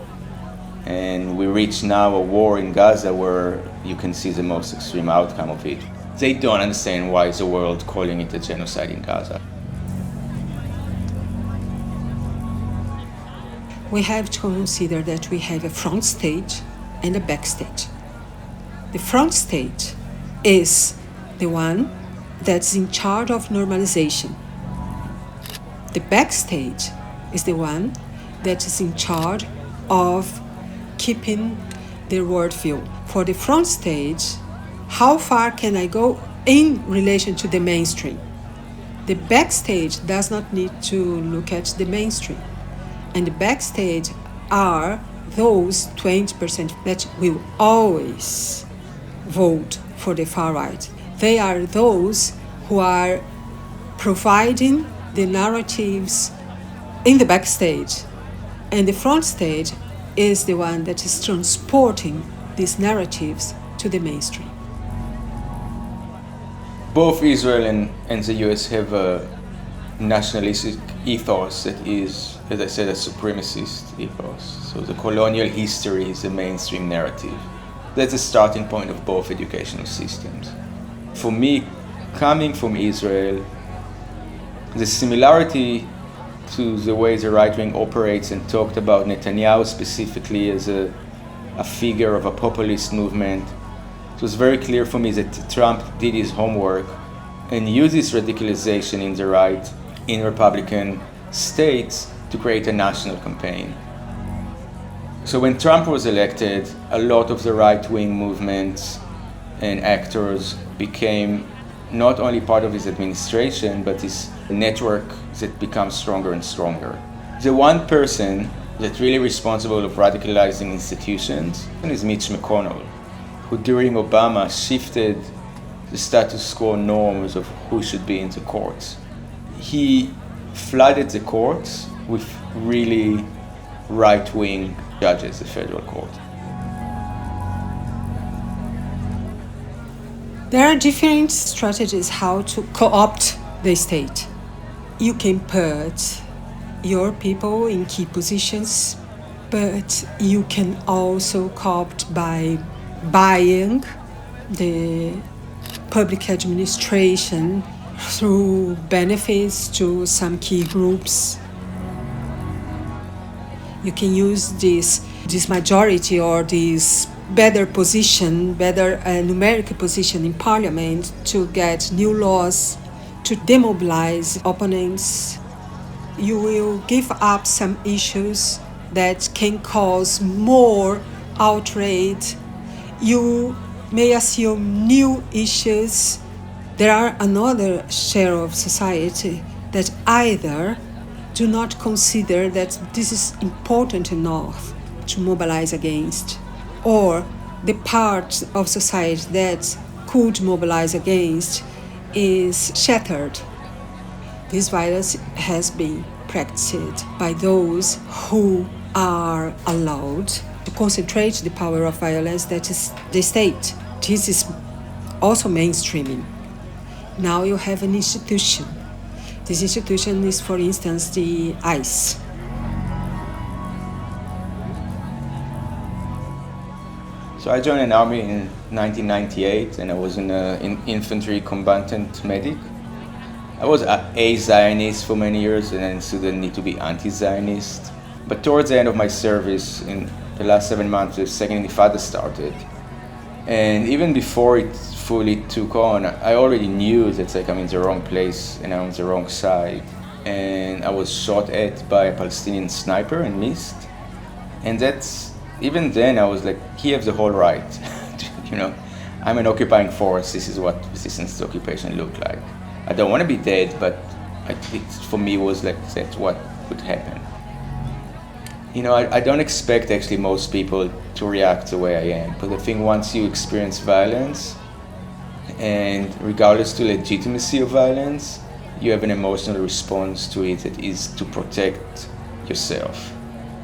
And we reach now a war in Gaza where you can see the most extreme outcome of it. They don't understand why is the world calling it a genocide in Gaza. We have to consider that we have a front stage and a back stage. The front stage is the one that's in charge of normalization. The back stage is the one that is in charge of keeping the worldview. For the front stage, how far can I go in relation to the mainstream? The backstage does not need to look at the mainstream. And the backstage are those 20% that will always vote for the far right. They are those who are providing the narratives in the backstage. And the front stage is the one that is transporting these narratives to the mainstream. Both Israel and the US have a nationalistic ethos that is, as I said, a supremacist ethos. So the colonial history is the mainstream narrative. That's the starting point of both educational systems. For me, coming from Israel, the similarity to the way the right wing operates and talked about Netanyahu specifically as a figure of a populist movement, it was very clear for me that Trump did his homework and used this radicalization in the right in Republican states to create a national campaign. So when Trump was elected, a lot of the right-wing movements and actors became not only part of his administration, but his network that becomes stronger and stronger. The one person that's really responsible of radicalizing institutions is Mitch McConnell, who during Obama shifted the status quo norms of who should be in the courts. He flooded the courts with really right-wing judges, the federal court. There are different strategies how to co-opt the state. You can put your people in key positions, but you can also co-opt by buying the public administration through benefits to some key groups. You can use this majority or this better numerical position in parliament to get new laws, to demobilize opponents. You will give up some issues that can cause more outrage. You may assume new issues. There are another share of society that either do not consider that this is important enough to mobilize against, or the part of society that could mobilize against is shattered. This virus has been practiced by those who are allowed to concentrate the power of violence, that is the state. This is also mainstreaming. Now you have an institution. This institution is, for instance, the ICE. So I joined an army in 1998 and I was an infantry combatant medic. I was a Zionist for many years and then Sudan need to be anti-Zionist. But towards the end of my service, in the last 7 months, the second Intifada started. And even before it fully took on, I already knew that I'm in the wrong place and I'm on the wrong side. And I was shot at by a Palestinian sniper and missed. And even then I was like, he has the whole right. I'm an occupying force. This is what resistance to occupation looked like. I don't want to be dead, but for me it was like, that's what would happen. I don't expect actually most people to react the way I am, but I think once you experience violence, and regardless to legitimacy of violence, you have an emotional response to it that is to protect yourself.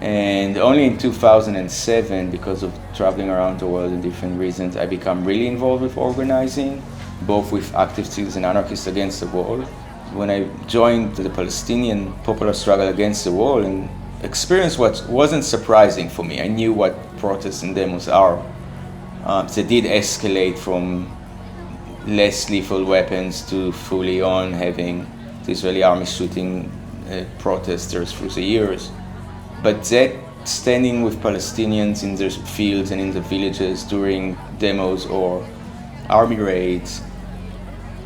And only in 2007, because of traveling around the world in different reasons, I became really involved with organizing, both with activists and anarchists against the wall. When I joined the Palestinian popular struggle against the wall and experienced what wasn't surprising for me. I knew what protests and demos are. They did escalate from less lethal weapons to fully on having the Israeli army shooting protesters through the years. But that standing with Palestinians in their fields and in the villages during demos or army raids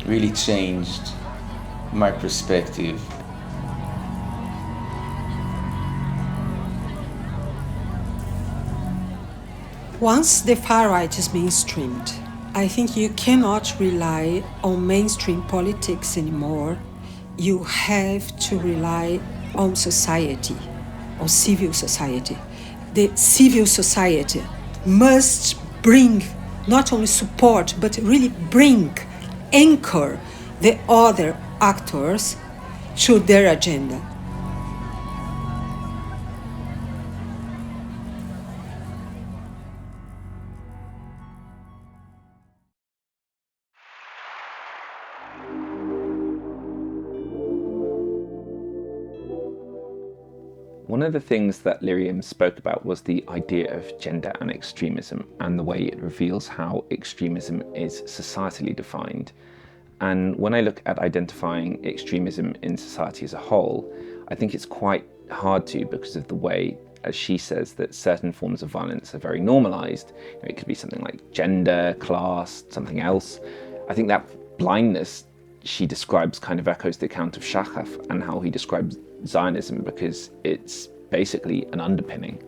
really changed my perspective. Once the far right is mainstreamed, I think you cannot rely on mainstream politics anymore. You have to rely on society, on civil society. The civil society must bring not only support, but really anchor the other actors to their agenda. One of the things that Liriam spoke about was the idea of gender and extremism and the way it reveals how extremism is societally defined. And when I look at identifying extremism in society as a whole, I think it's quite hard to, because of the way, as she says, that certain forms of violence are very normalized. It could be something like gender, class, something else. I think that blindness she describes kind of echoes the account of Shachaf and how he describes Zionism, because it's basically an underpinning.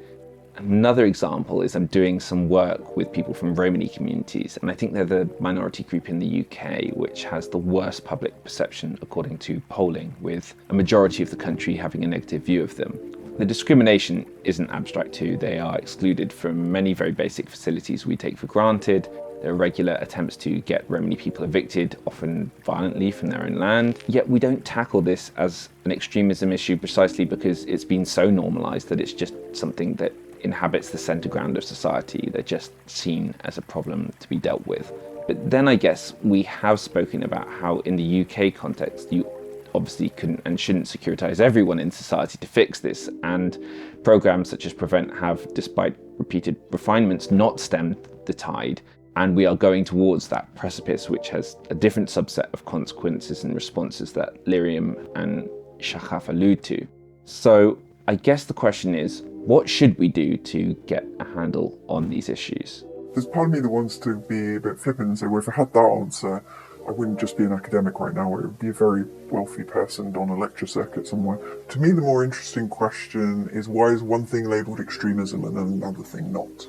Another example is I'm doing some work with people from Romani communities, and I think they're the minority group in the UK which has the worst public perception according to polling, with a majority of the country having a negative view of them. The discrimination isn't abstract too. They are excluded from many very basic facilities we take for granted. There are regular attempts to get Romani people evicted, often violently, from their own land. Yet we don't tackle this as an extremism issue precisely because it's been so normalised that it's just something that inhabits the centre ground of society. They're just seen as a problem to be dealt with. But then I guess we have spoken about how in the UK context you obviously couldn't and shouldn't securitise everyone in society to fix this, and programmes such as Prevent have, despite repeated refinements, not stemmed the tide. And we are going towards that precipice, which has a different subset of consequences and responses that Liriam and Shachaf allude to. So I guess the question is, what should we do to get a handle on these issues? There's part of me that wants to be a bit flippant and say, well, if I had that answer, I wouldn't just be an academic right now, I would be a very wealthy person on a lecture circuit somewhere. To me, the more interesting question is, why is one thing labelled extremism and another thing not?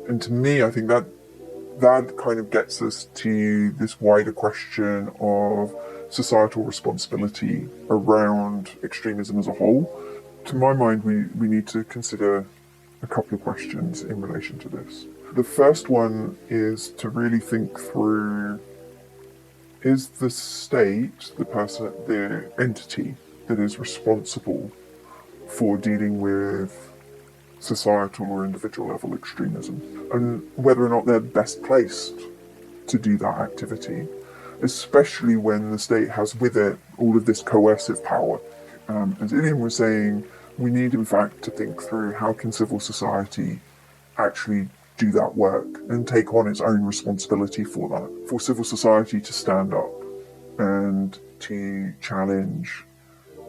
And to me, I think that kind of gets us to this wider question of societal responsibility around extremism as a whole. To my mind, we need to consider a couple of questions in relation to this. The first one is to really think through, is the state, the person, the entity, that is responsible for dealing with societal or individual level extremism, and whether or not they're best placed to do that activity, especially when the state has with it all of this coercive power. As Ilyas was saying, we need in fact to think through how can civil society actually do that work and take on its own responsibility for that, for civil society to stand up and to challenge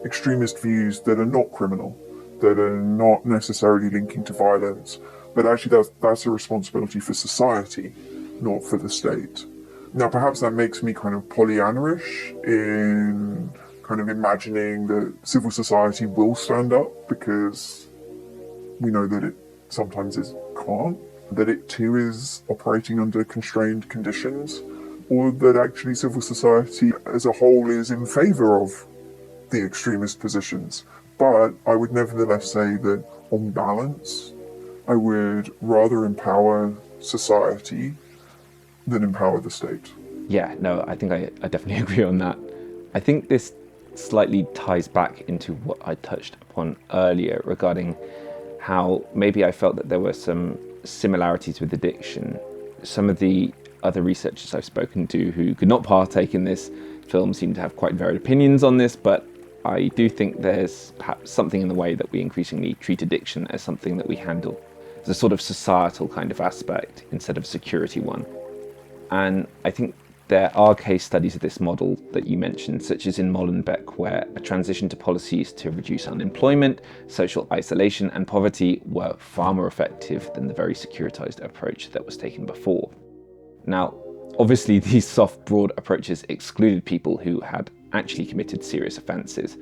extremist views that are not criminal, that are not necessarily linking to violence, but actually that's a responsibility for society, not for the state. Now, perhaps that makes me kind of Pollyanna-ish in kind of imagining that civil society will stand up, because we know that it sometimes can't, that it too is operating under constrained conditions, or that actually civil society as a whole is in favour of the extremist positions. But I would nevertheless say that on balance, I would rather empower society than empower the state. Yeah, no, I think I definitely agree on that. I think this slightly ties back into what I touched upon earlier regarding how maybe I felt that there were some similarities with addiction. Some of the other researchers I've spoken to who could not partake in this film seem to have quite varied opinions on this, but I do think there's perhaps something in the way that we increasingly treat addiction as something that we handle as a sort of societal kind of aspect instead of a security one. And I think there are case studies of this model that you mentioned, such as in Molenbeek, where a transition to policies to reduce unemployment, social isolation and poverty were far more effective than the very securitized approach that was taken before. Now, obviously these soft, broad approaches excluded people who had actually committed serious offences,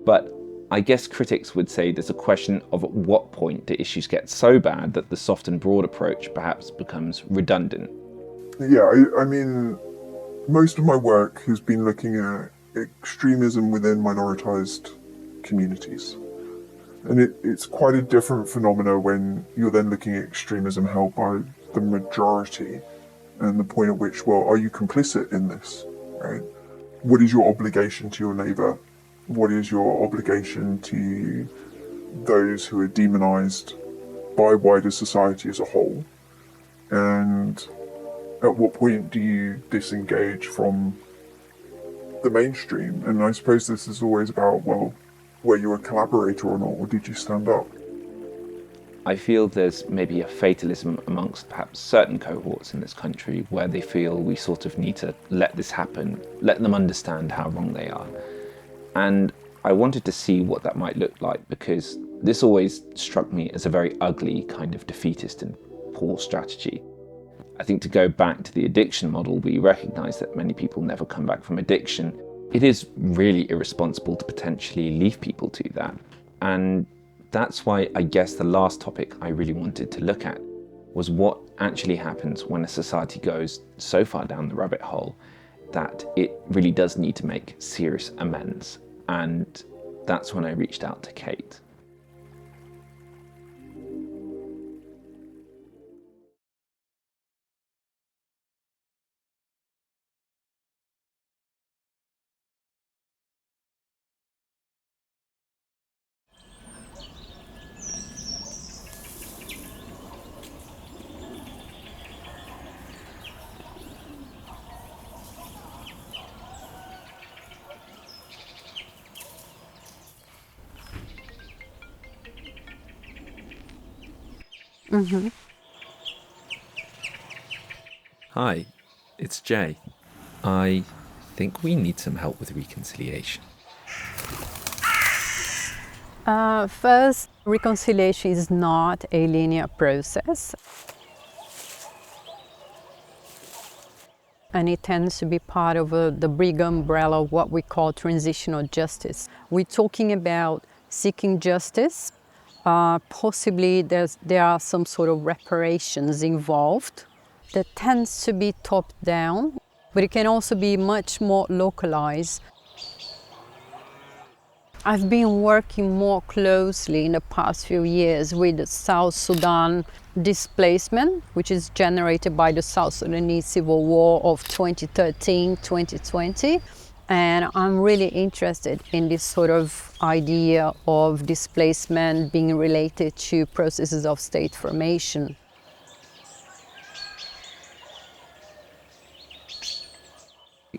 but I guess critics would say there's a question of at what point do issues get so bad that the soft and broad approach perhaps becomes redundant. Yeah, I mean, most of my work has been looking at extremism within minoritized communities. And it's quite a different phenomena when you're then looking at extremism held by the majority, and the point at which, well, are you complicit in this, right? What is your obligation to your neighbour? What is your obligation to those who are demonised by wider society as a whole? And at what point do you disengage from the mainstream? And I suppose this is always about, well, were you a collaborator or not, or did you stand up? I feel there's maybe a fatalism amongst perhaps certain cohorts in this country where they feel we sort of need to let this happen, let them understand how wrong they are. And I wanted to see what that might look like, because this always struck me as a very ugly kind of defeatist and poor strategy. I think to go back to the addiction model, we recognise that many people never come back from addiction. It is really irresponsible to potentially leave people to that. And that's why I guess the last topic I really wanted to look at was what actually happens when a society goes so far down the rabbit hole that it really does need to make serious amends. And that's when I reached out to Cate. Mm-hmm. Hi, it's Jay. I think we need some help with reconciliation. First, reconciliation is not a linear process. And it tends to be part of the big umbrella of what we call transitional justice. We're talking about seeking justice. Possibly there are some sort of reparations involved that tends to be top-down, but it can also be much more localized. I've been working more closely in the past few years with the South Sudan displacement, which is generated by the South Sudanese civil war of 2013-2020. And I'm really interested in this sort of idea of displacement being related to processes of state formation.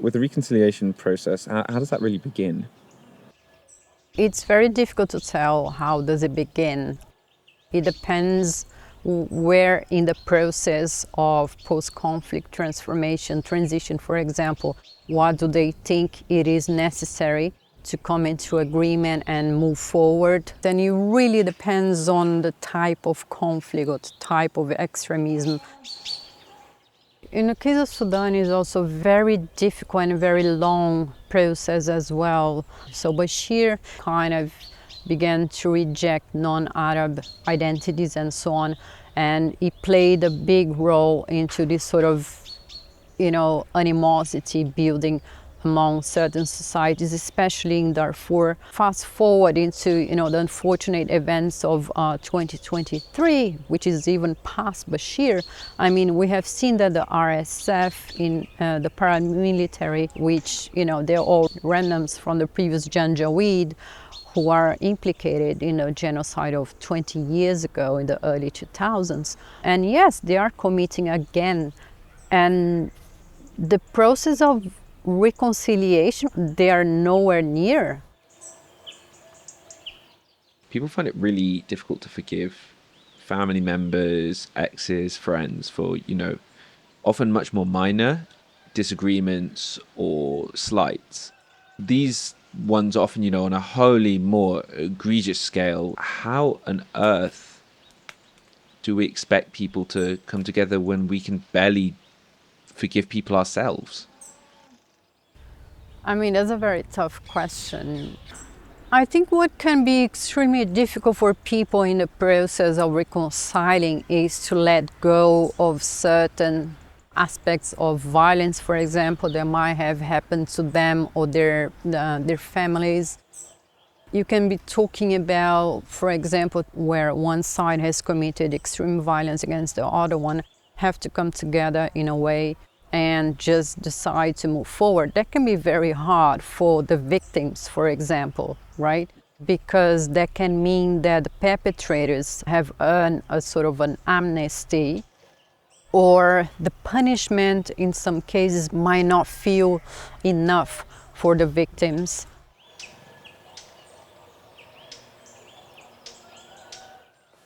With the reconciliation process, how does that really begin? It's very difficult to tell how does it begin. It depends where in the process of post-conflict transformation, transition, for example, what do they think it is necessary to come into agreement and move forward. Then it really depends on the type of conflict or the type of extremism. In the case of Sudan, it's also very difficult and very long process as well. So Bashir kind of began to reject non-Arab identities and so on, and he played a big role into this sort of, animosity building among certain societies, especially in Darfur. Fast forward into, the unfortunate events of 2023, which is even past Bashir. I mean, we have seen that the RSF in the paramilitary, which, they're all remnants from the previous Janjaweed, who are implicated in a genocide of 20 years ago in the early 2000s. And yes, they are committing again. And the process of reconciliation, they are nowhere near. People find it really difficult to forgive family members, exes, friends for, often much more minor disagreements or slights. These ones often, on a wholly more egregious scale. How on earth do we expect people to come together when we can barely forgive people ourselves? I mean, that's a very tough question. I think what can be extremely difficult for people in the process of reconciling is to let go of certain aspects of violence, for example, that might have happened to them or their families. You can be talking about, for example, where one side has committed extreme violence against the other one, have to come together in a way and just decide to move forward. That can be very hard for the victims, for example, right? Because that can mean that the perpetrators have earned a sort of an amnesty, or the punishment in some cases might not feel enough for the victims.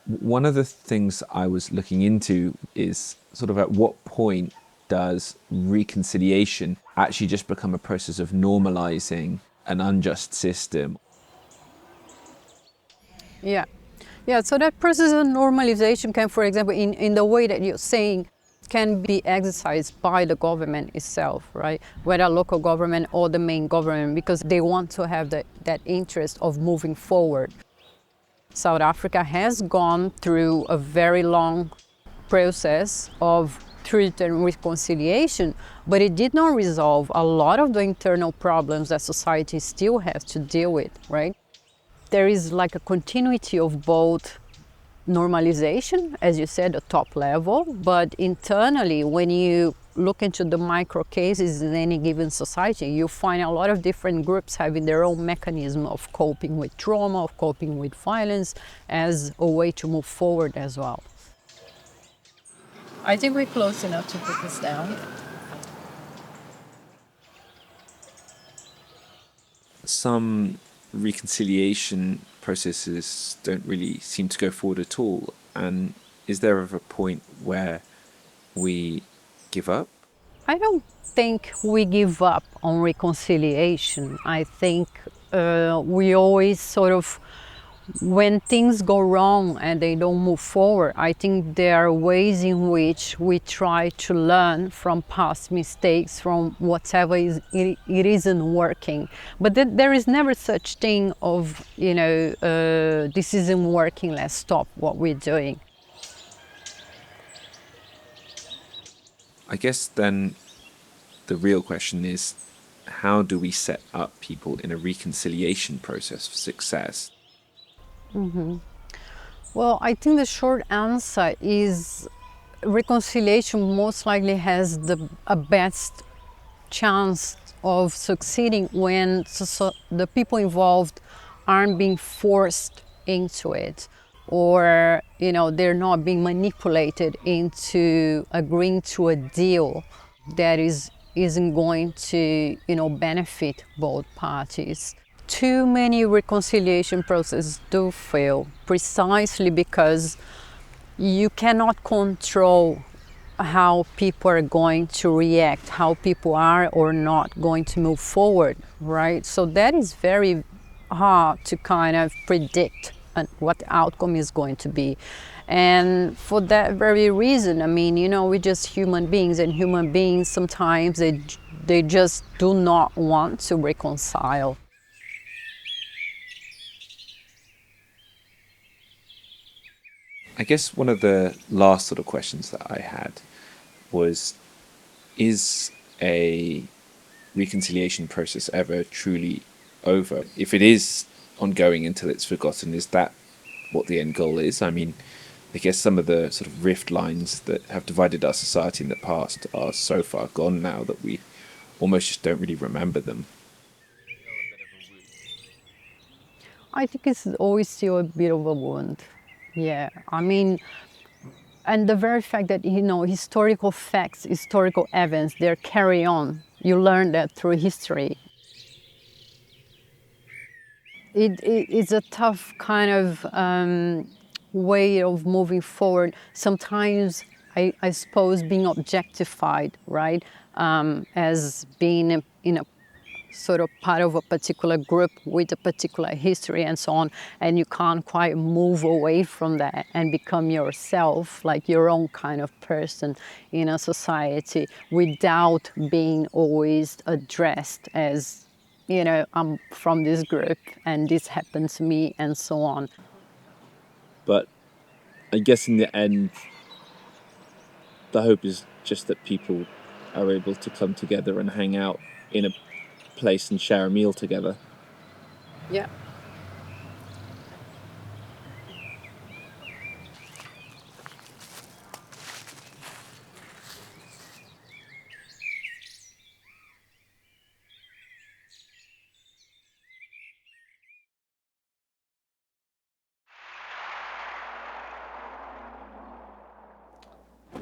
One of the things I was looking into is sort of at what point does reconciliation actually just become a process of normalizing an unjust system? Yeah, so that process of normalization can, for example, in the way that you're saying, can be exercised by the government itself, right? Whether local government or the main government, because they want to have that interest of moving forward. South Africa has gone through a very long process of truth and reconciliation, but it did not resolve a lot of the internal problems that society still has to deal with, right? There is like a continuity of both normalization, as you said, the top level, but internally, when you look into the micro cases in any given society, you find a lot of different groups having their own mechanism of coping with trauma, of coping with violence, as a way to move forward as well. I think we're close enough to put this down. Some reconciliation processes don't really seem to go forward at all. And is there ever a point where we give up? I don't think we give up on reconciliation. I think we always sort of, when things go wrong and they don't move forward, I think there are ways in which we try to learn from past mistakes, from whatever it isn't working. But there is never such thing of, this isn't working, let's stop what we're doing. I guess then the real question is, how do we set up people in a reconciliation process for success? Mm-hmm. Well, I think the short answer is reconciliation most likely has a best chance of succeeding when the people involved aren't being forced into it, or they're not being manipulated into agreeing to a deal that isn't going to benefit both parties. Too many reconciliation processes do fail precisely because you cannot control how people are going to react, how people are or not going to move forward, right? So that is very hard to kind of predict what the outcome is going to be. And for that very reason, I mean, we're just human beings, and human beings sometimes they just do not want to reconcile. I guess one of the last sort of questions that I had was, is a reconciliation process ever truly over? If it is ongoing until it's forgotten, is that what the end goal is? I mean, I guess some of the sort of rift lines that have divided our society in the past are so far gone now that we almost just don't really remember them. I think it's always still a bit of a wound. Yeah, I mean, and the very fact that, historical facts, historical events, they're carry on. You learn that through history. It's a tough kind of way of moving forward. Sometimes, I suppose, being objectified, right, as being in a sort of part of a particular group with a particular history and so on, and you can't quite move away from that and become yourself, like your own kind of person in a society, without being always addressed as, I'm from this group and this happened to me and so on. But I guess in the end, the hope is just that people are able to come together and hang out in a place and share a meal together. Yeah.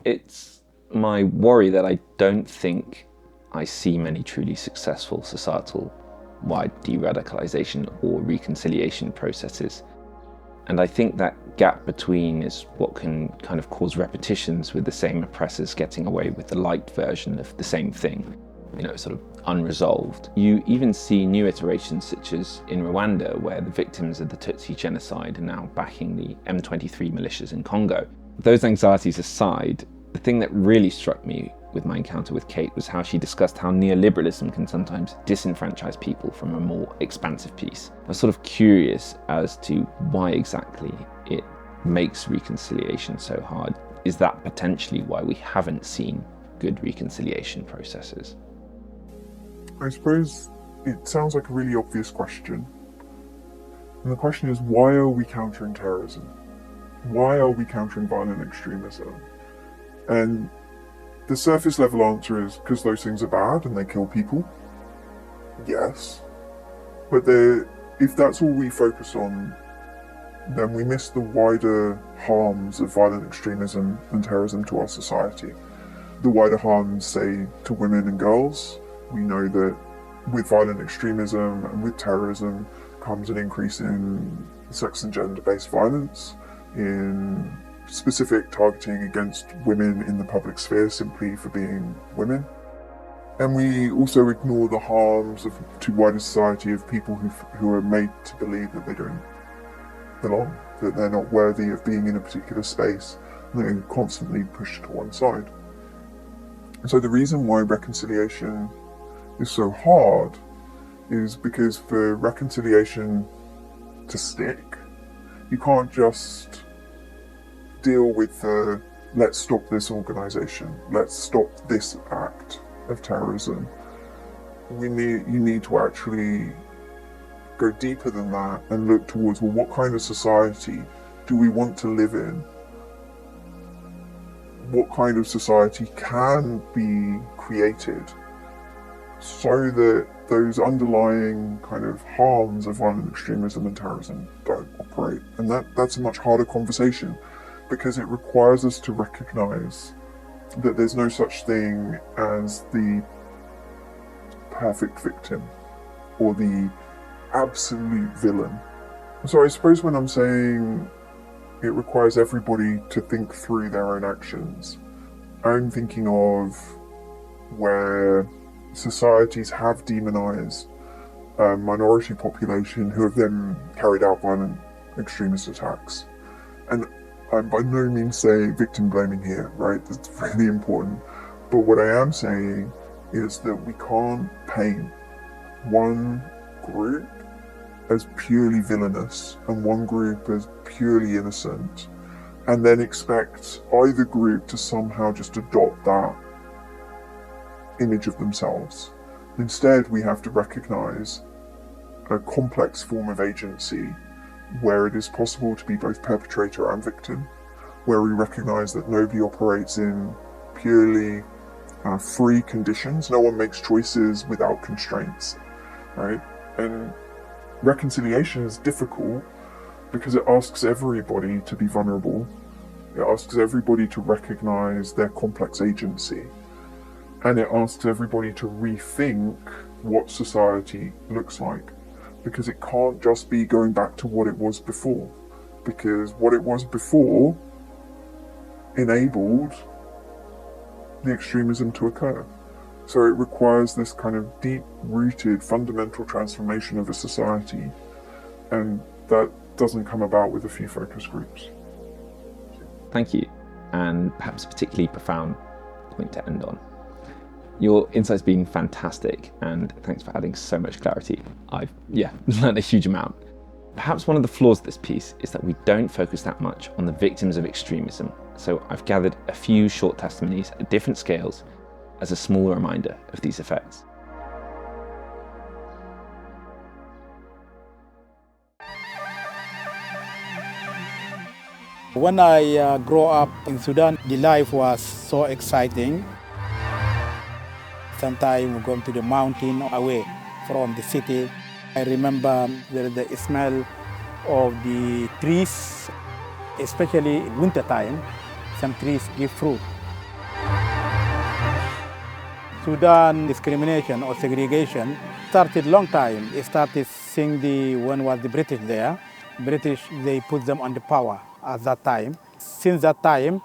It's my worry that I don't think I see many truly successful societal-wide de-radicalization or reconciliation processes. And I think that gap between is what can kind of cause repetitions, with the same oppressors getting away with the light version of the same thing, sort of unresolved. You even see new iterations, such as in Rwanda, where the victims of the Tutsi genocide are now backing the M23 militias in Congo. Those anxieties aside, the thing that really struck me with my encounter with Cate was how she discussed how neoliberalism can sometimes disenfranchise people from a more expansive peace. I was sort of curious as to why exactly it makes reconciliation so hard. Is that potentially why we haven't seen good reconciliation processes? I suppose it sounds like a really obvious question. And the question is, why are we countering terrorism? Why are we countering violent extremism? And the surface level answer is because those things are bad and they kill people. Yes. But if that's all we focus on, then we miss the wider harms of violent extremism and terrorism to our society. The wider harms, say, to women and girls. We know that with violent extremism and with terrorism comes an increase in sex and gender-based violence, in specific targeting against women in the public sphere simply for being women. And we also ignore the harms to wider society of people who are made to believe that they don't belong, that they're not worthy of being in a particular space, and they're constantly pushed to one side. And so the reason why reconciliation is so hard is because for reconciliation to stick, you can't just deal with the let's stop this organisation, let's stop this act of terrorism. You need to actually go deeper than that and look towards, well, what kind of society do we want to live in? What kind of society can be created so that those underlying kind of harms of violent extremism and terrorism don't operate. And that's a much harder conversation, because it requires us to recognise that there's no such thing as the perfect victim or the absolute villain. So I suppose when I'm saying it requires everybody to think through their own actions, I'm thinking of where societies have demonised a minority population who have then carried out violent extremist attacks. And I'm by no means saying victim blaming here, right? That's really important. But what I am saying is that we can't paint one group as purely villainous and one group as purely innocent, and then expect either group to somehow just adopt that image of themselves. Instead, we have to recognise a complex form of agency where it is possible to be both perpetrator and victim, where we recognise that nobody operates in purely free conditions. No one makes choices without constraints, right? And reconciliation is difficult because it asks everybody to be vulnerable. It asks everybody to recognise their complex agency. And it asks everybody to rethink what society looks like. Because it can't just be going back to what it was before. Because what it was before enabled the extremism to occur. So it requires this kind of deep-rooted, fundamental transformation of a society. And that doesn't come about with a few focus groups. Thank you, and perhaps a particularly profound point to end on. Your insight's been fantastic, and thanks for adding so much clarity. I've, learned a huge amount. Perhaps one of the flaws of this piece is that we don't focus that much on the victims of extremism, so I've gathered a few short testimonies at different scales as a small reminder of these effects. When I grew up in Sudan, the life was so exciting. Sometimes we go to the mountain away from the city. I remember the smell of the trees, especially in wintertime. Some trees give fruit. Sudan discrimination or segregation started long time. It started when was the British there. British, they put them on the power at that time. Since that time,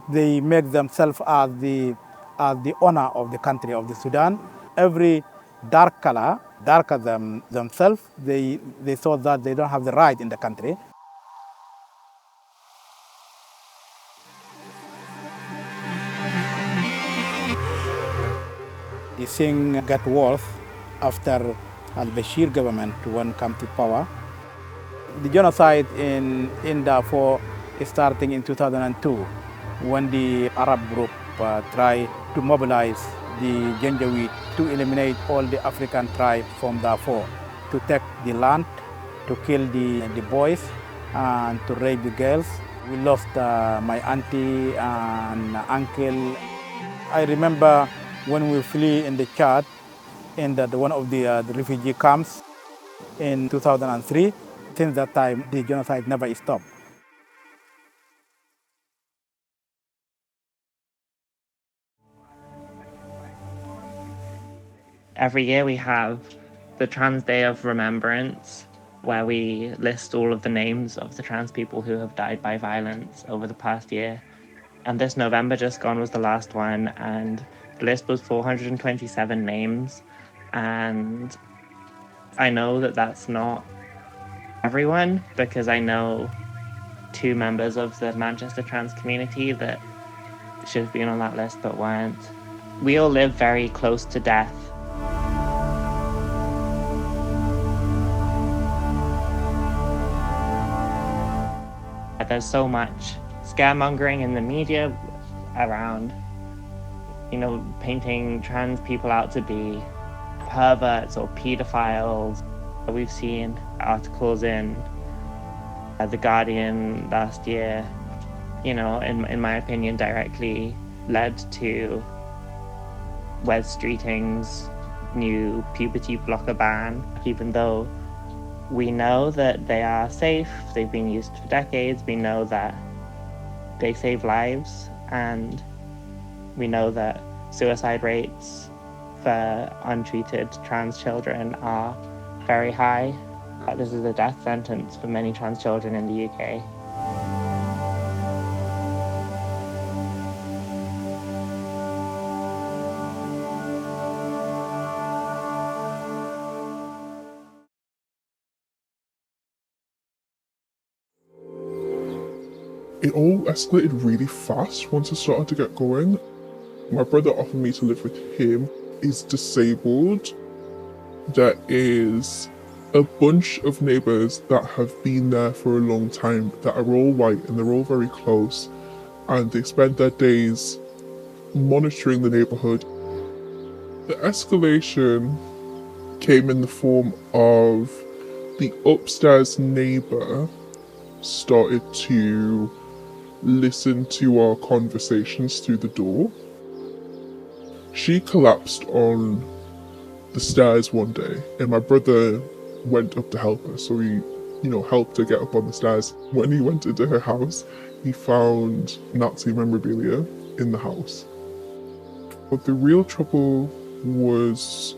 they make themselves as the owner of the country of the Sudan. Every dark color, darker than themselves, they thought that they don't have the right in the country. The thing got worse after al-Bashir government when come to power. The genocide in Darfur is starting in 2002 when the Arab group tried to mobilize the Janjaweed to eliminate all the African tribes from Darfur, to take the land, to kill the boys, and to rape the girls. We lost my auntie and uncle. I remember when we flee in the Chad, in one of the refugee camps in 2003. Since that time, the genocide never stopped. Every year we have the Trans Day of Remembrance, where we list all of the names of the trans people who have died by violence over the past year. And this November just gone was the last one, and the list was 427 names. And I know that that's not everyone, because I know 2 members of the Manchester trans community that should have been on that list but weren't. We all live very close to death. There's so much scaremongering in the media around, painting trans people out to be perverts or pedophiles. We've seen articles in The Guardian last year, in my opinion, directly led to Wes Streetings new puberty blocker ban, even though we know that they are safe, they've been used for decades, we know that they save lives, and we know that suicide rates for untreated trans children are very high. This is a death sentence for many trans children in the UK. It all escalated really fast once it started to get going. My brother offered me to live with him. He's disabled. There is a bunch of neighbours that have been there for a long time that are all white and they're all very close, and they spend their days monitoring the neighbourhood. The escalation came in the form of the upstairs neighbour started to listen to our conversations through the door. She collapsed on the stairs one day and my brother went up to help her, so he helped her get up on the stairs. When he went into her house, he found Nazi memorabilia in the house. But the real trouble was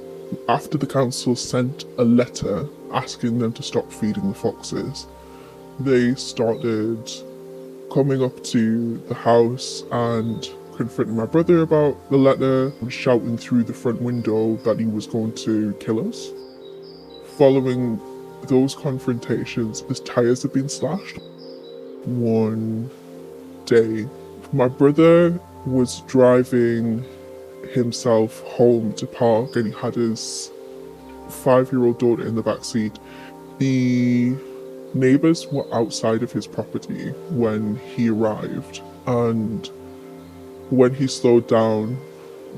after the council sent a letter asking them to stop feeding the foxes, they started coming up to the house and confronting my brother about the letter and shouting through the front window that he was going to kill us. Following those confrontations, his tyres had been slashed. One day, my brother was driving himself home to park and he had his 5-year-old daughter in the back seat. The neighbours were outside of his property when he arrived, and when he slowed down,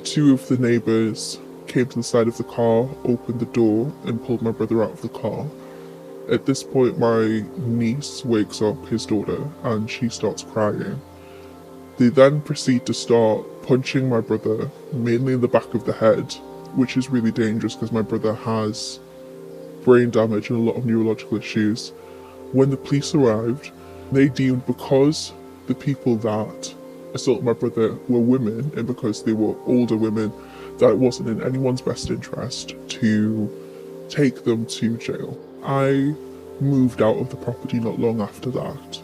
2 of the neighbours came to the side of the car, opened the door and pulled my brother out of the car. At this point, my niece wakes up, his daughter, and she starts crying. They then proceed to start punching my brother, mainly in the back of the head, which is really dangerous because my brother has brain damage and a lot of neurological issues. When the police arrived, they deemed because the people that assaulted my brother were women and because they were older women, that it wasn't in anyone's best interest to take them to jail. I moved out of the property not long after that.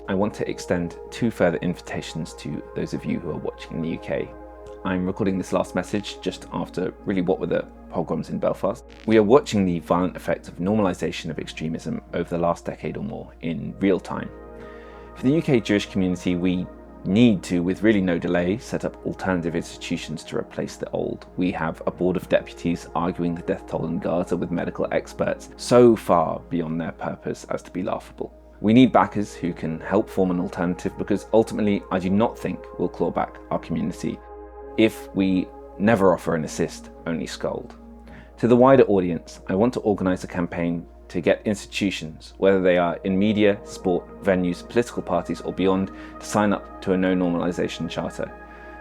I want to extend 2 further invitations to those of you who are watching in the UK. I'm recording this last message just after really what were the pogroms in Belfast. We are watching the violent effects of normalisation of extremism over the last decade or more in real time. For the UK Jewish community, we need to, with really no delay, set up alternative institutions to replace the old. We have a board of deputies arguing the death toll in Gaza with medical experts so far beyond their purpose as to be laughable. We need backers who can help form an alternative, because ultimately I do not think we'll claw back our community if we never offer an assist, only scold. To the wider audience, I want to organise a campaign to get institutions, whether they are in media, sport, venues, political parties or beyond, to sign up to a no normalisation charter.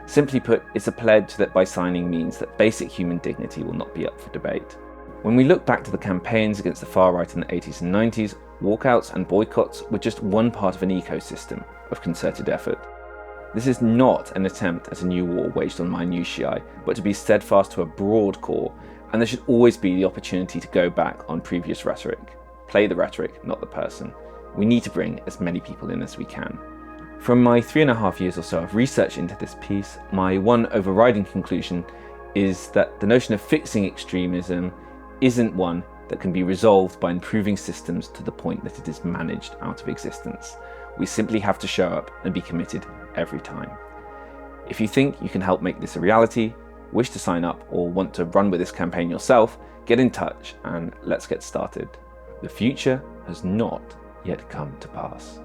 Simply put, it's a pledge that by signing means that basic human dignity will not be up for debate. When we look back to the campaigns against the far right in the 80s and 90s, walkouts and boycotts were just one part of an ecosystem of concerted effort. This is not an attempt at a new war waged on minutiae, but to be steadfast to a broad core, and there should always be the opportunity to go back on previous rhetoric. Play the rhetoric, not the person. We need to bring as many people in as we can. From my 3.5 years or so of research into this piece, my one overriding conclusion is that the notion of fixing extremism isn't one that can be resolved by improving systems to the point that it is managed out of existence. We simply have to show up and be committed every time. If you think you can help make this a reality, wish to sign up, or want to run with this campaign yourself, get in touch and let's get started. The future has not yet come to pass.